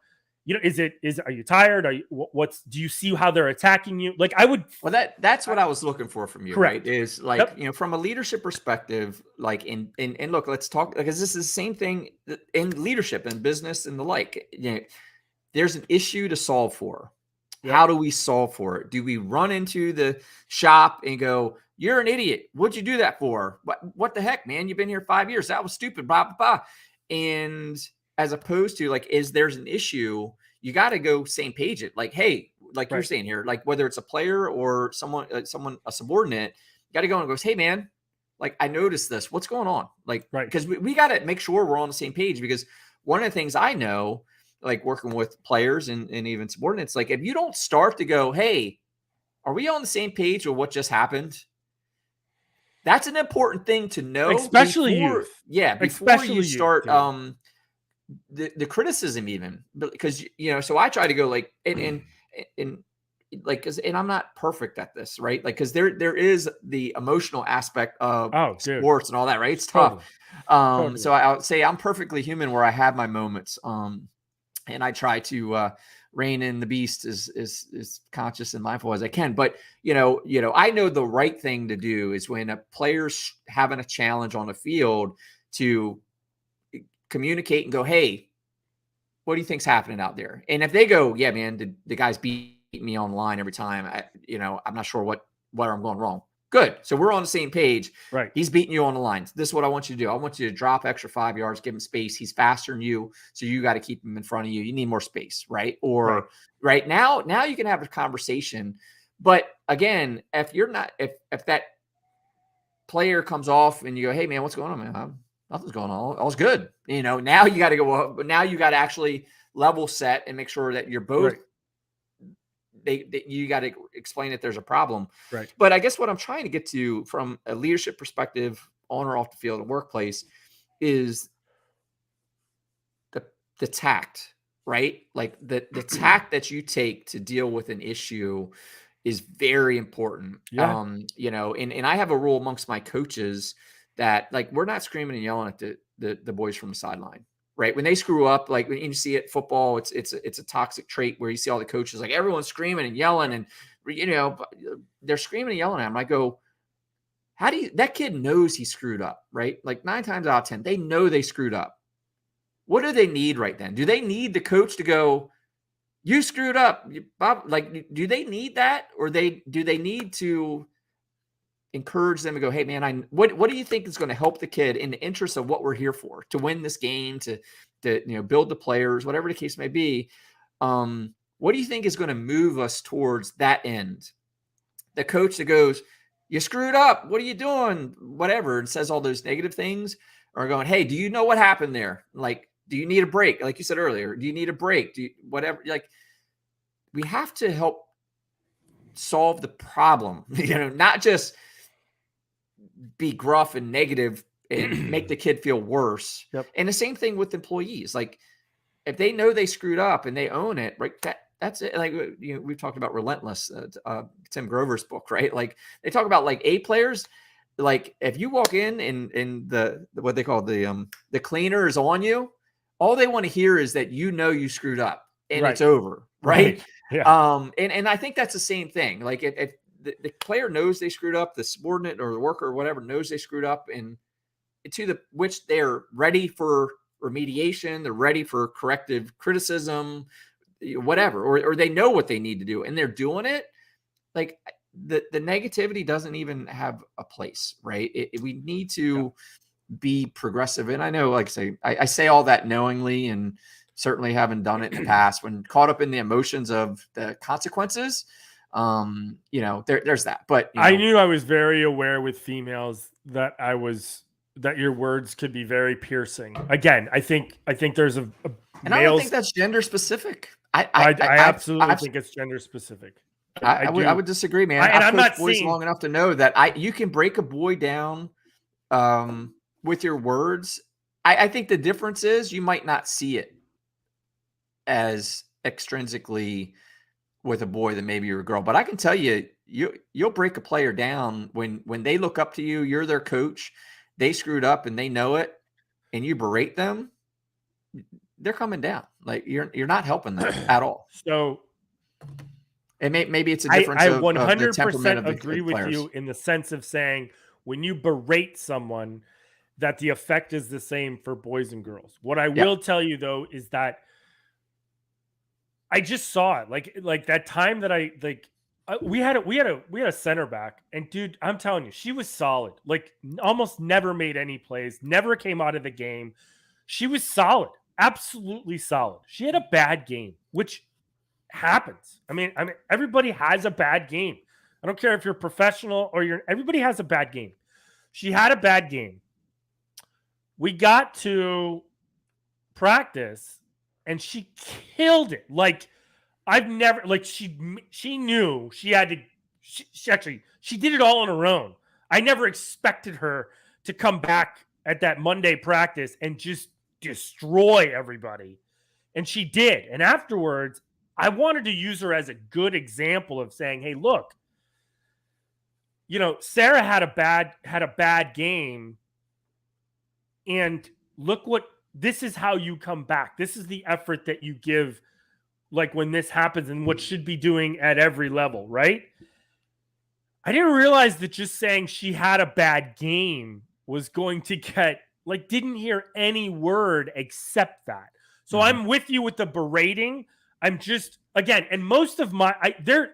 S1: Are you tired? Do you see how they're attacking you? Like I would.
S2: Well, that's what I was looking for from you,
S1: correct.
S2: Right? Is like, from a leadership perspective, like and look, let's talk, because this is the same thing in leadership and business and the like. There's an issue to solve for. How do we solve for it? Do we run into the shop and go, "You're an idiot. What'd you do that for? What the heck, man? You've been here 5 years. That was stupid, blah, blah, blah." And as opposed to like, there's an issue, you got to go same page it. Like, hey, like you're saying here, like whether it's a player or someone, a subordinate, you got to go and goes, "Hey, man, like I noticed this. What's going on?" Like, because we got to make sure we're on the same page, because one of the things I know, like working with players and even subordinates, like if you don't start to go, "Hey, are we on the same page with what just happened?" That's an important thing to know,
S1: especially
S2: before,
S1: youth.
S2: Before
S1: Especially
S2: you start
S1: youth,
S2: the criticism, even because so I try to go like and like, and I'm not perfect at this, right? Like, because there is the emotional aspect of sports and all that, right? It's tough.
S1: Totally.
S2: So I'll say I'm perfectly human where I have my moments, and I try to rein in the beast as conscious and mindful as I can. But I know the right thing to do is when a player's having a challenge on the field to communicate and go, "Hey, what do you think's happening out there?" And if they go, "Yeah, man, the guys beat me online every time. I'm not sure where I'm going wrong." Good. So we're on the same page.
S1: Right.
S2: He's beating you on the line. This is what I want you to do. I want you to drop extra 5 yards, give him space. He's faster than you, so you got to keep him in front of you. You need more space, right? Or right now you can have a conversation. But again, if you're not, if that player comes off and you go, "Hey, man, what's going on, man?" "Nothing's going on. All's good." Now you got to go. Well, now you got to actually level set and make sure that you're both. You got to explain that there's a problem.
S1: Right.
S2: But I guess what I'm trying to get to from a leadership perspective, on or off the field and workplace, is the tact, right? Like the tact that you take to deal with an issue is very important.
S1: Yeah.
S2: And I have a rule amongst my coaches that, like, we're not screaming and yelling at the boys from the sideline, right? When they screw up, like when you see it football, it's a toxic trait where you see all the coaches, like everyone's screaming and yelling, and they're screaming and yelling at them. I go, that kid knows he screwed up, right? Like 9 times out of 10, they know they screwed up. What do they need right then? Do they need the coach to go, "You screwed up, Bob"? Like, do they need that? Or do they need to encourage them to go, "Hey, man, what do you think is going to help the kid in the interest of what we're here for, to win this game, to build the players, whatever the case may be. What do you think is going to move us towards that end?" The coach that goes, "You screwed up. What are you doing?" Whatever, and says all those negative things, or going, "Hey, do you know what happened there? Like, do you need a break?" Like you said earlier, do you need a break? Whatever. Like, we have to help solve the problem, not just be gruff and negative and make the kid feel worse.
S1: Yep.
S2: And the same thing with employees. Like, if they know they screwed up and they own it, right? That's it. Like, we've talked about Relentless, Tim Grover's book, right? Like, they talk about like A players. Like, if you walk in and the what they call the cleaner is on you, all they want to hear is that you screwed up and it's over, right?
S1: Yeah.
S2: And I think that's the same thing. Like, if the player knows they screwed up, the subordinate or the worker or whatever knows they screwed up, and to the which they're ready for remediation, they're ready for corrective criticism, whatever, or they know what they need to do and they're doing it. Like, the negativity doesn't even have a place, right? We need to be progressive. And I know, like I say all that knowingly, and certainly haven't done it in the past when caught up in the emotions of the consequences. There's that. But
S1: I knew I was very aware with females that your words could be very piercing. Again, I think there's a
S2: and I don't think that's gender specific. I
S1: absolutely think it's gender specific.
S2: I would disagree, man. I've coached boys long enough to know that you can break a boy down with your words. I think the difference is you might not see it as extrinsically with a boy than maybe you're a girl. But I can tell you'll break a player down when they look up to you, you're their coach, they screwed up and they know it, and you berate them, they're coming down. Like, you're not helping them at all.
S1: So,
S2: and maybe it's a difference.
S1: I
S2: of
S1: 100% agree with you in the sense of saying, when you berate someone, that the effect is the same for boys and girls. What I will tell you, though, is that I just saw it like that time that we had a center back, and dude, I'm telling you, she was solid. Like almost never made any plays, never came out of the game. She was solid, absolutely solid. She had a bad game, which happens. I mean, everybody has a bad game. I don't care if you're professional or everybody has a bad game. She had a bad game. We got to practice and she killed it. Like I've never, like she knew she had to, she did it all on her own. I never expected her to come back at that Monday practice and just destroy everybody. And she did. And afterwards, I wanted to use her as a good example of saying, hey, look, Sarah had a bad game, and look this is how you come back. This is the effort that you give, like when this happens, and what should be doing at every level, right? I didn't realize that just saying she had a bad game was going to get, like, didn't hear any word except that. So I'm with you with the berating. I'm just, again, and most of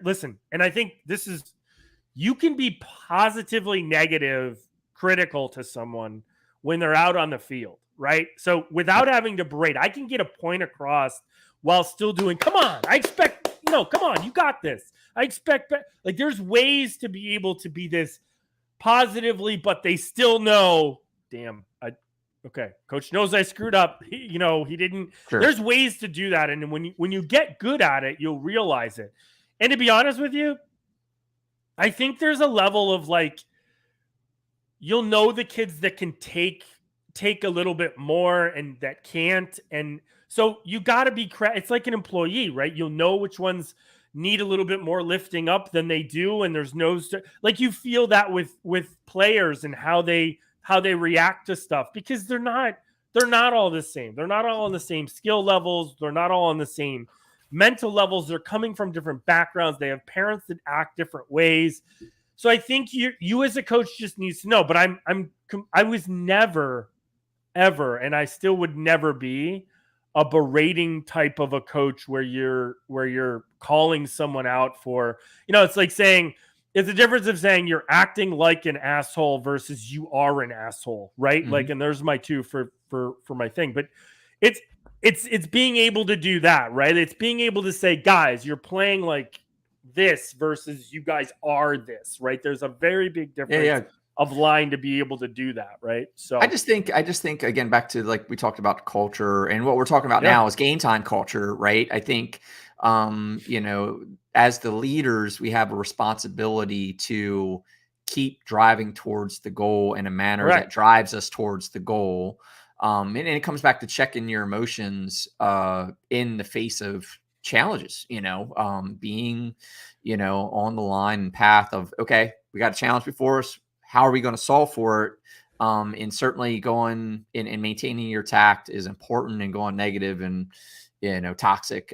S1: listen, and I think this is, you can be positively negative, critical to someone when they're out on the field, right? So without having to berate, I can get a point across while still doing, come on, I expect, come on, you got this. I expect, like, there's ways to be able to be this positively, but they still know, damn, okay, coach knows I screwed up. He didn't. Sure. There's ways to do that, and when you get good at it, you'll realize it. And to be honest with you, I think there's a level of, like, you'll know the kids that can take a little bit more and that can't, and so you got to be. It's like an employee, right? You'll know which ones need a little bit more lifting up than they do, and there's no, like, you feel that with players and how they react to stuff, because they're not all the same. They're not all on the same skill levels. They're not all on the same mental levels. They're coming from different backgrounds. They have parents that act different ways. So I think you as a coach just needs to know, but I was never, ever, and I still would never be a berating type of a coach where you're calling someone out for, it's like saying, it's the difference of saying you're acting like an asshole versus you are an asshole, right? Mm-hmm. Like, and there's my two for my thing, but it's being able to do that, right? It's being able to say, guys, you're playing like this versus you guys are this, right? There's a very big difference of line to be able to do that, right? So
S2: I just think again, back to, like, we talked about culture, and what we're talking about now is game time culture, right? I think as the leaders, we have a responsibility to keep driving towards the goal in a manner that drives us towards the goal. And it comes back to checking your emotions in the face of challenges, being, on the line and path of, okay, we got a challenge before us. How are we going to solve for it? And certainly going and maintaining your tact is important, and going negative and, toxic,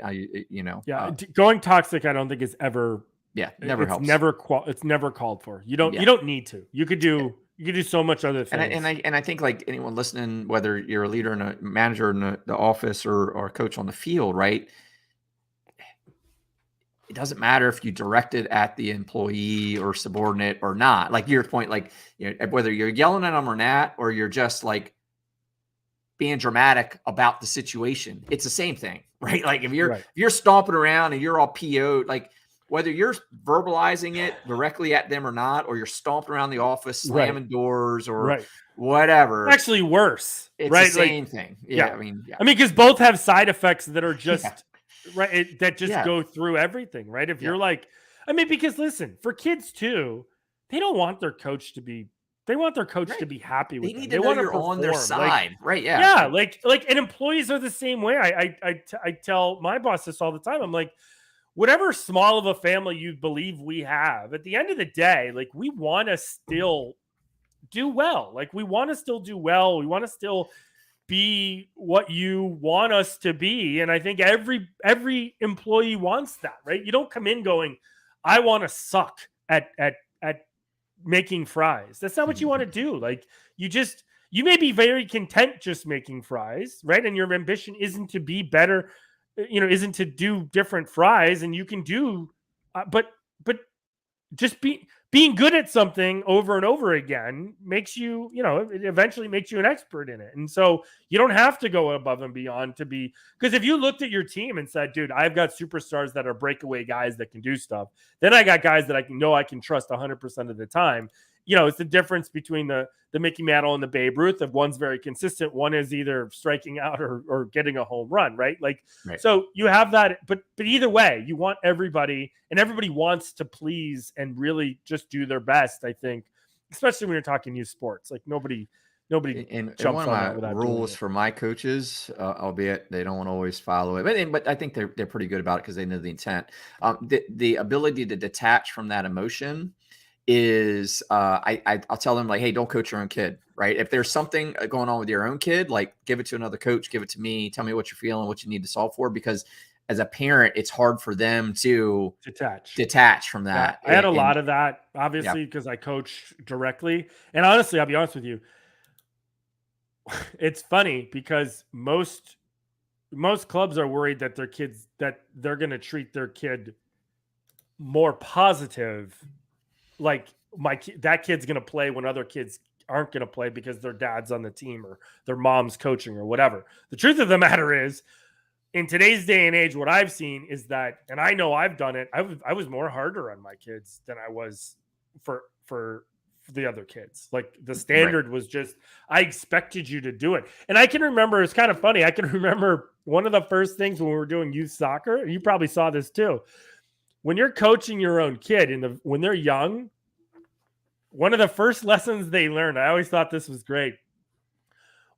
S1: going toxic, I don't think is ever,
S2: never helps.
S1: It's never called for. You don't need to. You could do so much other things.
S2: And I think, like, anyone listening, whether you're a leader and a manager in the office or a coach on the field, right? It doesn't matter if you direct it at the employee or subordinate or not. Like your point, like, whether you're yelling at them or not, or you're just, like, being dramatic about the situation, it's the same thing, right? Like, if you're stomping around and you're all PO'd, like, whether you're verbalizing it directly at them or not, or you're stomping around the office, slamming doors or whatever.
S1: It's actually worse.
S2: It's the same thing. Yeah. I mean,
S1: because both have side effects that are just that just go through everything, right? If you're like, because listen, for kids too, they don't want their coach to be. They want their coach to be happy with them.
S2: They know you're on their side, right? Yeah.
S1: Yeah, like, and employees are the same way. I tell my boss this all the time. I'm like, whatever small of a family you believe we have, at the end of the day, like, we want to still do well. Like, we want to still do well. We want to still be what you want us to be. And I think every employee wants that, right? You don't come in going, I want to suck at making fries. That's not what you want to do. Like, you may be very content just making fries, right? And your ambition isn't to be better isn't to do different fries, and you can do, but just being good at something over and over again makes you, it eventually makes you an expert in it. And so you don't have to go above and beyond to be, because if you looked at your team and said, dude, I've got superstars that are breakaway guys that can do stuff, then I got guys that I can trust 100% of the time. It's the difference between the Mickey Mantle and the Babe Ruth. Of one's very consistent, one is either striking out or getting a home run, right? Like, right. So you have that, but either way, you want everybody, and everybody wants to please and really just do their best. I think, especially when you're talking youth sports, like nobody
S2: and one of my rules for my coaches, albeit they don't want to always follow it, but I think they're pretty good about it because they know the intent. The ability to detach from that emotion is I'll tell them, like, hey, don't coach your own kid, right? If there's something going on with your own kid, like, give it to another coach, give it to me, tell me what you're feeling, what you need to solve for, because as a parent, it's hard for them to detach from that.
S1: Yeah, I had a lot of that, obviously, because I coach directly. And honestly, I'll be honest with you, it's funny because most clubs are worried that they're going to treat their kid more positive. Like, that kid's going to play when other kids aren't going to play because their dad's on the team or their mom's coaching or whatever. The truth of the matter is, in today's day and age, what I've seen is that, and I know I've done it, I was more harder on my kids than I was for the other kids. Like, the standard was just, I expected you to do it. And I can remember, it's kind of funny, I can remember one of the first things when we were doing youth soccer, you probably saw this too. When you're coaching your own kid when they're young, one of the first lessons they learned, I always thought this was great.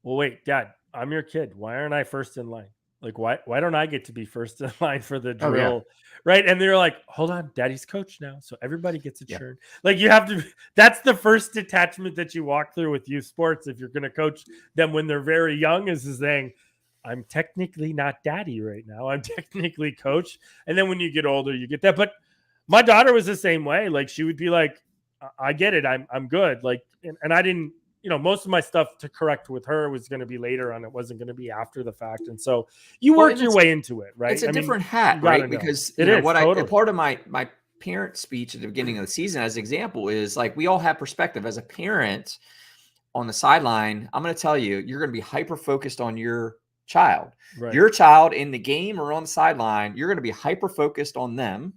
S1: Well, wait, Dad, I'm your kid. Why aren't I first in line? Like, why don't I get to be first in line for the drill? Oh, yeah. Right. And they're like, hold on, Daddy's coach now. So everybody gets a turn. Like, you have to, that's the first detachment that you walk through with youth sports. If you're going to coach them when they're very young, is saying, I'm technically not daddy right now. I'm technically coach. And then when you get older, you get that. But my daughter was the same way. Like, she would be like, I get it. I'm good. Like, and I didn't, most of my stuff to correct with her was going to be later on. It wasn't going to be after the fact. And so you work your way into it, right?
S2: It's a different hat, right? Because part of my parent speech at the beginning of the season, as an example, is like, we all have perspective. As a parent on the sideline, I'm going to tell you, you're going to be hyper-focused on your child. Right. Your child in the game or on the sideline, you're going to be hyper-focused on them.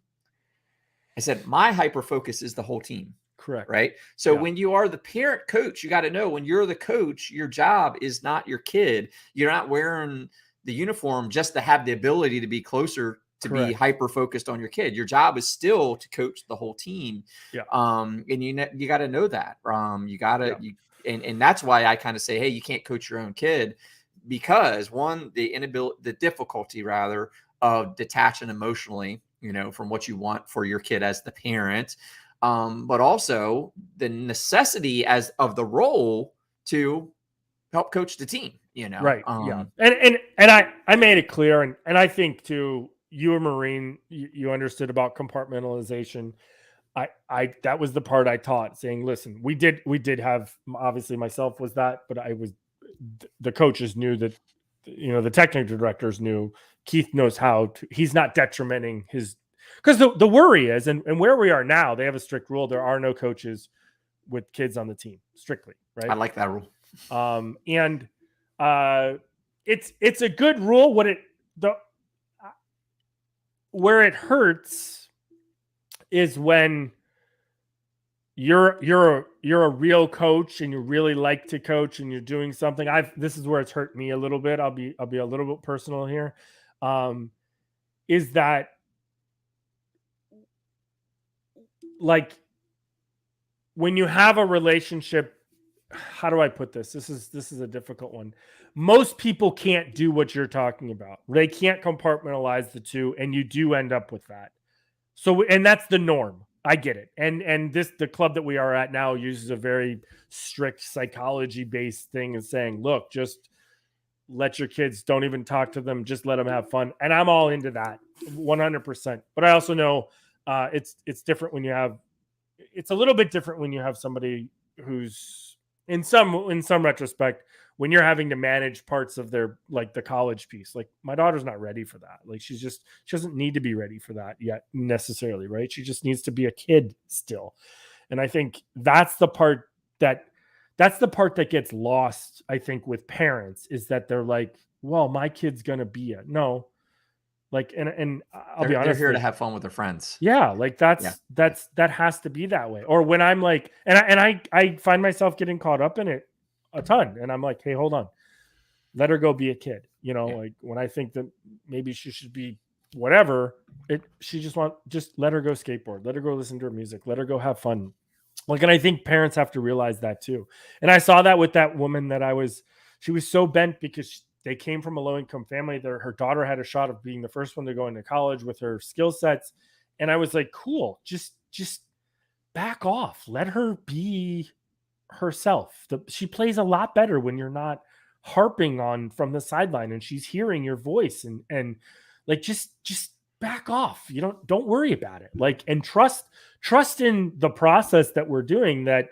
S2: I said, my hyper-focus is the whole team.
S1: Correct.
S2: Right. So when you are the parent coach, you got to know, when you're the coach, your job is not your kid. You're not wearing the uniform just to have the ability to be closer, to be hyper focused on your kid. Your job is still to coach the whole team. Yeah. And you got to know that. You got to, and that's why I kind of say, hey, you can't coach your own kid, because one, the difficulty rather of detaching emotionally, from what you want for your kid as the parent. But also the necessity of the role to help coach the team,
S1: Right. And I made it clear. And I think too, you were Marine, you understood about compartmentalization. That was the part I taught, saying, listen, we did have, obviously myself was that, but the coaches knew that, the technical directors knew, Keith knows how to, he's not detrimenting his, because the worry is, and where we are now, they have a strict rule. There are no coaches with kids on the team, strictly, right?
S2: I like that rule.
S1: And it's a good rule. Where it hurts is when you're a real coach and you really like to coach and you're doing something. This is where it's hurt me a little bit. I'll be a little bit personal here. Is that, like, when you have a relationship, how do I put this? This is a difficult one. Most people can't do what you're talking about. They can't compartmentalize the two, and you do end up with that. So, and that's the norm. I get it. And the club that we are at now uses a very strict psychology-based thing and saying, look, just let your kids, don't even talk to them, just let them have fun. And I'm all into that 100%. But I also know it's different when you have, it's a little bit different when you have somebody who's in some retrospect when you're having to manage parts of their, like the college piece. Like my daughter's not ready for that. Like she doesn't need to be ready for that yet necessarily, right? She just needs to be a kid still. And I think that's the part that gets lost, I think, with parents, is that they're like, well, my kid's gonna be no, like, and I'll be honest,
S2: they're here
S1: like,
S2: to have fun with their friends.
S1: yeah, like that has to be that way. Or when I'm like, I find myself getting caught up in it a ton, and I'm like, hey, hold on, let her go be a kid. Like when I think that maybe she should be whatever, just let her go skateboard, let her go listen to her music, let her go have fun. Like, and I think parents have to realize that too. And I saw that with that woman she was so bent because they came from a low income family. Her daughter had a shot of being the first one to go into college with her skill sets. And I was like, cool, just back off. Let her be herself. She plays a lot better when you're not harping on from the sideline and she's hearing your voice, and like, just back off. Don't worry about it. Like, and trust in the process that we're doing, that,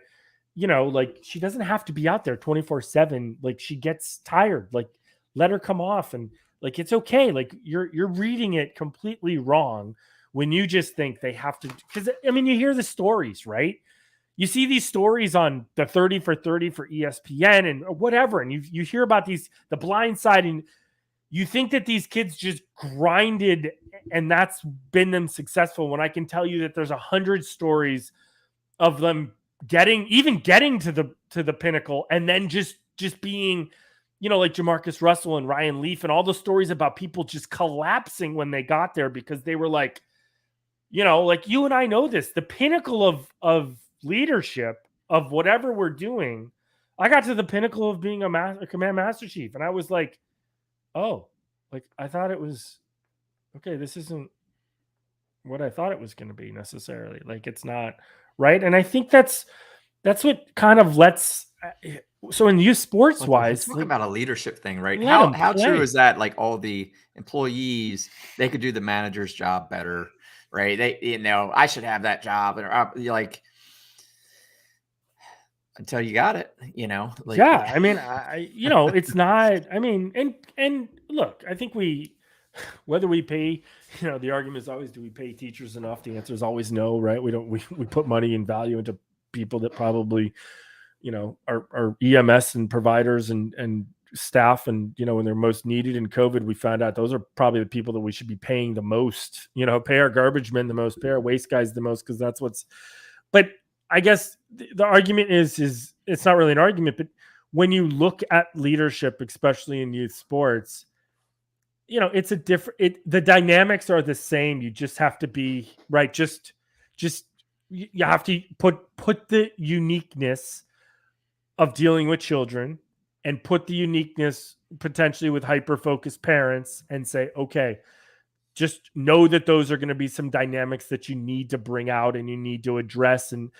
S1: like, she doesn't have to be out there 24/7. Like, she gets tired. Like, let her come off, and like, it's okay. Like, you're reading it completely wrong when you just think they have to, because I mean, you hear the stories, right? You see these stories on the 30 for 30 for ESPN and whatever, and you hear about the blind side, and you think that these kids just grinded and that's been them successful, when I can tell you that there's 100 stories of them getting to the pinnacle, and then just being, like Jamarcus Russell and Ryan Leaf, and all the stories about people just collapsing when they got there because they were like, like, you and I know this, the pinnacle of leadership of whatever we're doing. I got to the pinnacle of being a command master chief, and I was like, oh, like, I thought it was okay. This isn't what I thought it was going to be necessarily. Like, it's not right. And I think that's what kind of lets. So in youth sports wise,
S2: talk about a leadership thing, right?
S1: let 'em
S2: How
S1: play.
S2: true is that? Like, all the employees, they could do the manager's job better, right? I should have that job, and you're like, until you got it, like,
S1: yeah. I mean, it's not. I mean, and look, I think whether we pay, the argument is always, do we pay teachers enough? The answer is always no, right? We don't. We put money and value into people that probably, are EMS and providers and staff, and when they're most needed. In COVID, we found out those are probably the people that we should be paying the most. Pay our garbage men the most, pay our waste guys the most, because that's what's. But I guess the argument is it's not really an argument, but when you look at leadership, especially in youth sports, it's a different. The dynamics are the same. You just have to be right. Just you have to put the uniqueness of dealing with children, and put the uniqueness potentially with hyper-focused parents, and say, okay, just know that those are going to be some dynamics that you need to bring out and you need to address. And,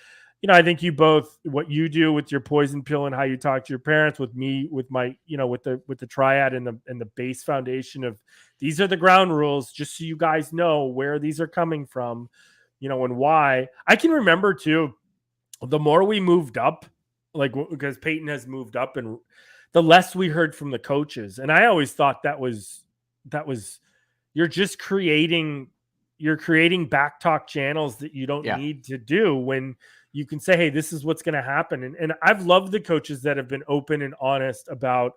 S1: I think you both, what you do with your poison pill and how you talk to your parents, with me, with my, with the triad and the base foundation of, these are the ground rules, just so you guys know where these are coming from, and why. I can remember too, the more we moved up, like, because Peyton has moved up, and the less we heard from the coaches. And I always thought that was, you're just creating back talk channels that you don't need to do, when you can say, hey, this is what's going to happen. And I've loved the coaches that have been open and honest about,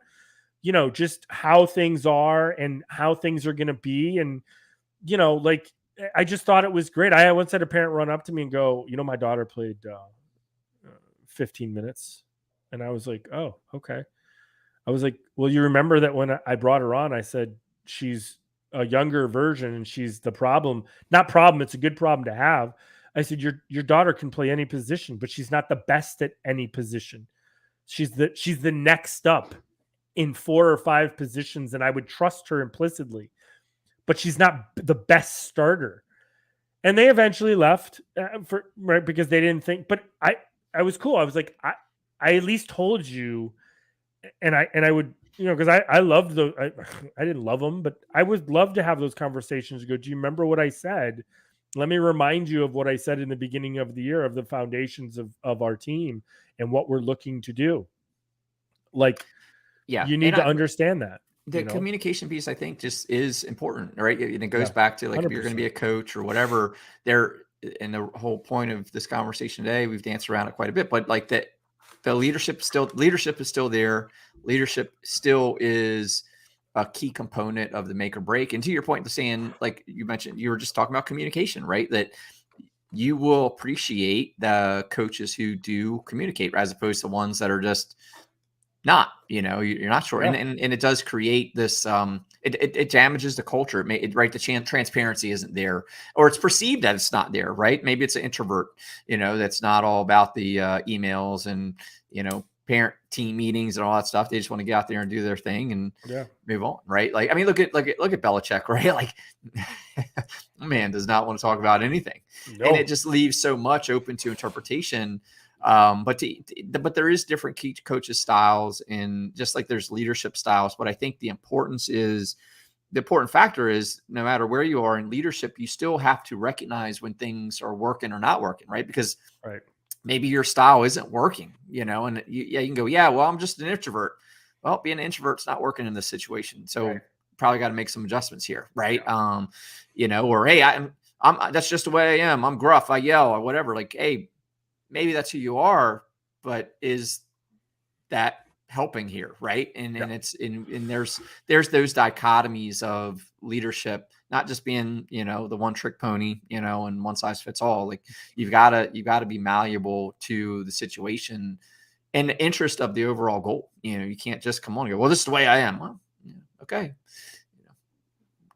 S1: just how things are and how things are going to be. And, like, I just thought it was great. I once had a parent run up to me and go, my daughter played 15 minutes. And I was like, oh, okay. I was like, well, you remember that when I brought her on, I said, she's a younger version and she's the problem. Not problem, it's a good problem to have. I said, your daughter can play any position, but she's not the best at any position. She's the next up in 4 or 5 positions, and I would trust her implicitly, but she's not the best starter. And they eventually left because they didn't think, but I was cool. I was like, I at least told you, and I would, because I loved I didn't love them, but I would love to have those conversations. Go, do you remember what I said? Let me remind you of what I said in the beginning of the year, of the foundations of our team and what we're looking to do. Like,
S2: Yeah.
S1: you need to understand that.
S2: The communication piece, I think, just is important, right? And it goes back to, like, 100%. If you're going to be a coach or whatever, and the whole point of this conversation today, we've danced around it quite a bit, but like the leadership is still there. Leadership still is a key component of the make or break. And to your point, saying, like you mentioned, you were just talking about communication, right? That you will appreciate the coaches who do communicate as opposed to ones that are just not, you're not sure. Yeah. And it does create this, it damages the culture. Right. The transparency isn't there, or it's perceived that it's not there. Right. Maybe it's an introvert, that's not all about the emails and, parent team meetings and all that stuff. They just want to get out there and do their thing and move on. Right. Like, I mean, look at Belichick, right? Like, man does not want to talk about anything. No. And it just leaves so much open to interpretation. But there is different key coaches styles, and just like there's leadership styles. But I think the important factor is, no matter where you are in leadership, you still have to recognize when things are working or not working, right? Because maybe your style isn't working, and you can go, well, I'm just an introvert. Well, being an introvert's not working in this situation. So probably got to make some adjustments here. Right. Or, hey, I'm that's just the way I am. I'm gruff. I yell or whatever. Like, hey, maybe that's who you are, but is that helping here? Right. And it's there's those dichotomies of leadership, not just being, the one trick pony, and one size fits all. Like, you've got to be malleable to the situation and the interest of the overall goal. You can't just come on and go, well, this is the way I am. Well, okay.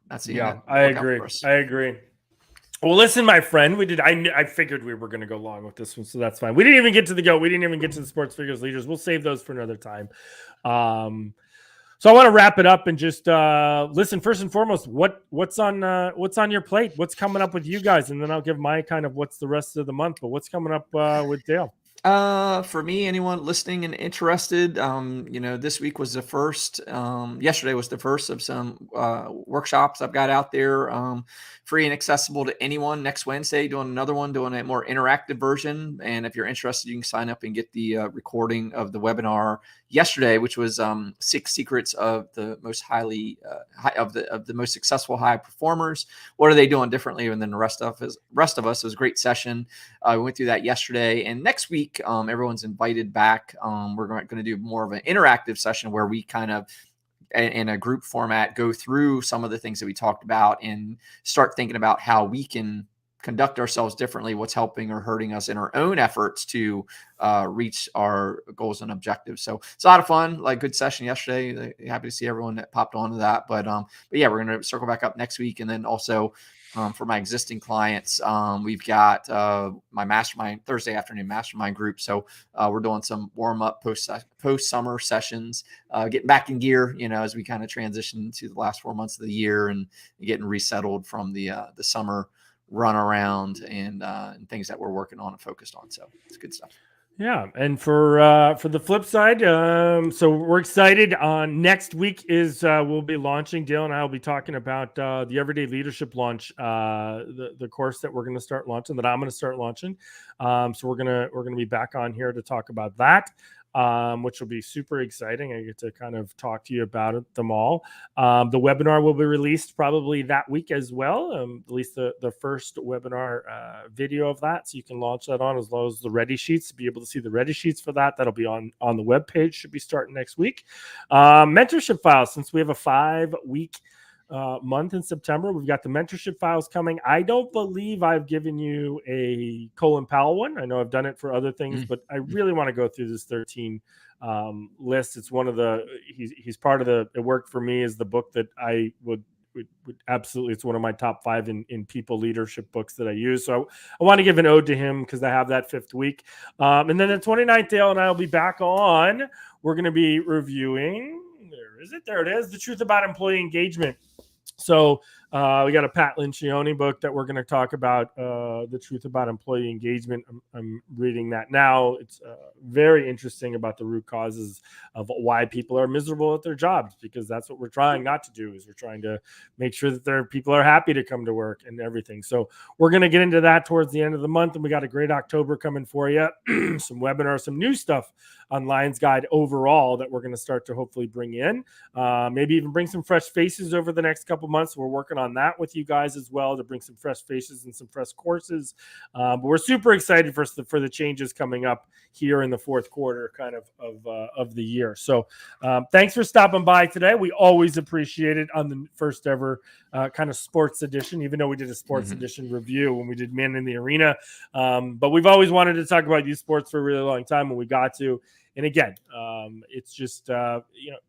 S2: That's the end.
S1: I agree. Well, listen, my friend, I figured we were going to go long with this one, so that's fine. We didn't even get to the GOAT. We didn't even get to the sports figures leaders. We'll save those for another time. So I want to wrap it up and just listen. First and foremost, what's on your plate? What's coming up with you guys? And then I'll give my kind of what's the rest of the month. But what's coming up with Dale?
S2: For me, anyone listening and interested, this week was the first, yesterday was the first of some workshops I've got out there, free and accessible to anyone. Next Wednesday, doing another one, doing a more interactive version. And if you're interested, you can sign up and get the recording of the webinar yesterday, which was 6 secrets of the most of the most successful high performers. What are they doing differently than the rest of us? It was a great session. We went through that yesterday, and next week, everyone's invited back. We're going to do more of an interactive session where we kind of, in a group format, go through some of the things that we talked about and start thinking about how we can conduct ourselves differently, what's helping or hurting us in our own efforts to reach our goals and objectives. So it's a lot of fun, like good session yesterday. Happy to see everyone that popped onto that. But yeah, we're going to circle back up next week. And then also for my existing clients, we've got my mastermind Thursday afternoon mastermind group. So we're doing some warm up post summer sessions, getting back in gear, as we kind of transition to the last 4 months of the year and getting resettled from the summer run around and things that we're working on and focused on. So it's good stuff.
S1: Yeah. And for the flip side, so we're excited. Next week is we'll be launching, Dale and I will be talking about the Everyday Leadership launch, the course that we're going to start launching, that I'm going to start launching. So we're going to be back on here to talk about that. Which will be super exciting. I get to kind of talk to you about them all. The webinar will be released probably that week as well, at least the first webinar video of that. So you can launch that on, as well as the ready sheets, to be able to see the ready sheets for that. That'll be on the webpage, should be starting next week. Mentorship files, since we have a 5-week month in September, we've got the mentorship files coming. I don't believe I've given you a Colin Powell one. I know I've done it for other things, but I really want to go through this 13 list. It's one of he's part of it worked for me is the book that I would absolutely, it's one of my top 5 in people leadership books that I use. So I want to give an ode to him because I have that 5th week. And then the 29th, Dale and I will be back on. We're going to be reviewing, there it is, The Truth About Employee Engagement. So We got a Pat Lencioni book that we're going to talk about, The Truth About Employee Engagement. I'm reading that now. It's very interesting about the root causes of why people are miserable at their jobs, because that's what we're trying not to do, is we're trying to make sure that people are happy to come to work and everything. So we're going to get into that towards the end of the month, and we got a great October coming for you. Some webinars, some new stuff on Lions Guide overall that we're going to start to hopefully bring in. Maybe even bring some fresh faces over the next couple months. We're working on that with you guys as well, to bring some fresh faces and some fresh courses. But we're super excited for the changes coming up here in the fourth quarter kind of the year. So thanks for stopping by today. We always appreciate it on the first ever kind of sports edition, even though we did a sports edition review when we did Man in the Arena. But we've always wanted to talk about youth sports for a really long time when we got to. And again, it's just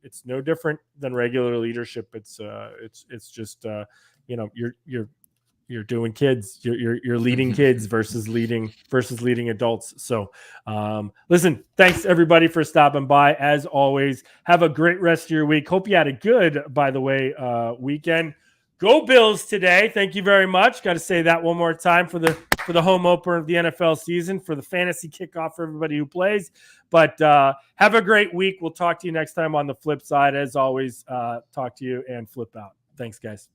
S1: it's no different than regular leadership. It's just you're doing kids, you're leading kids versus leading adults. So listen, thanks everybody for stopping by. As always, have a great rest of your week. Hope you had a good, by the way, weekend. Go Bills today. Thank you very much. Got to say that one more time for the home opener of the NFL season, for the fantasy kickoff for everybody who plays. But have a great week. We'll talk to you next time on the flip side. As always, talk to you and flip out. Thanks, guys.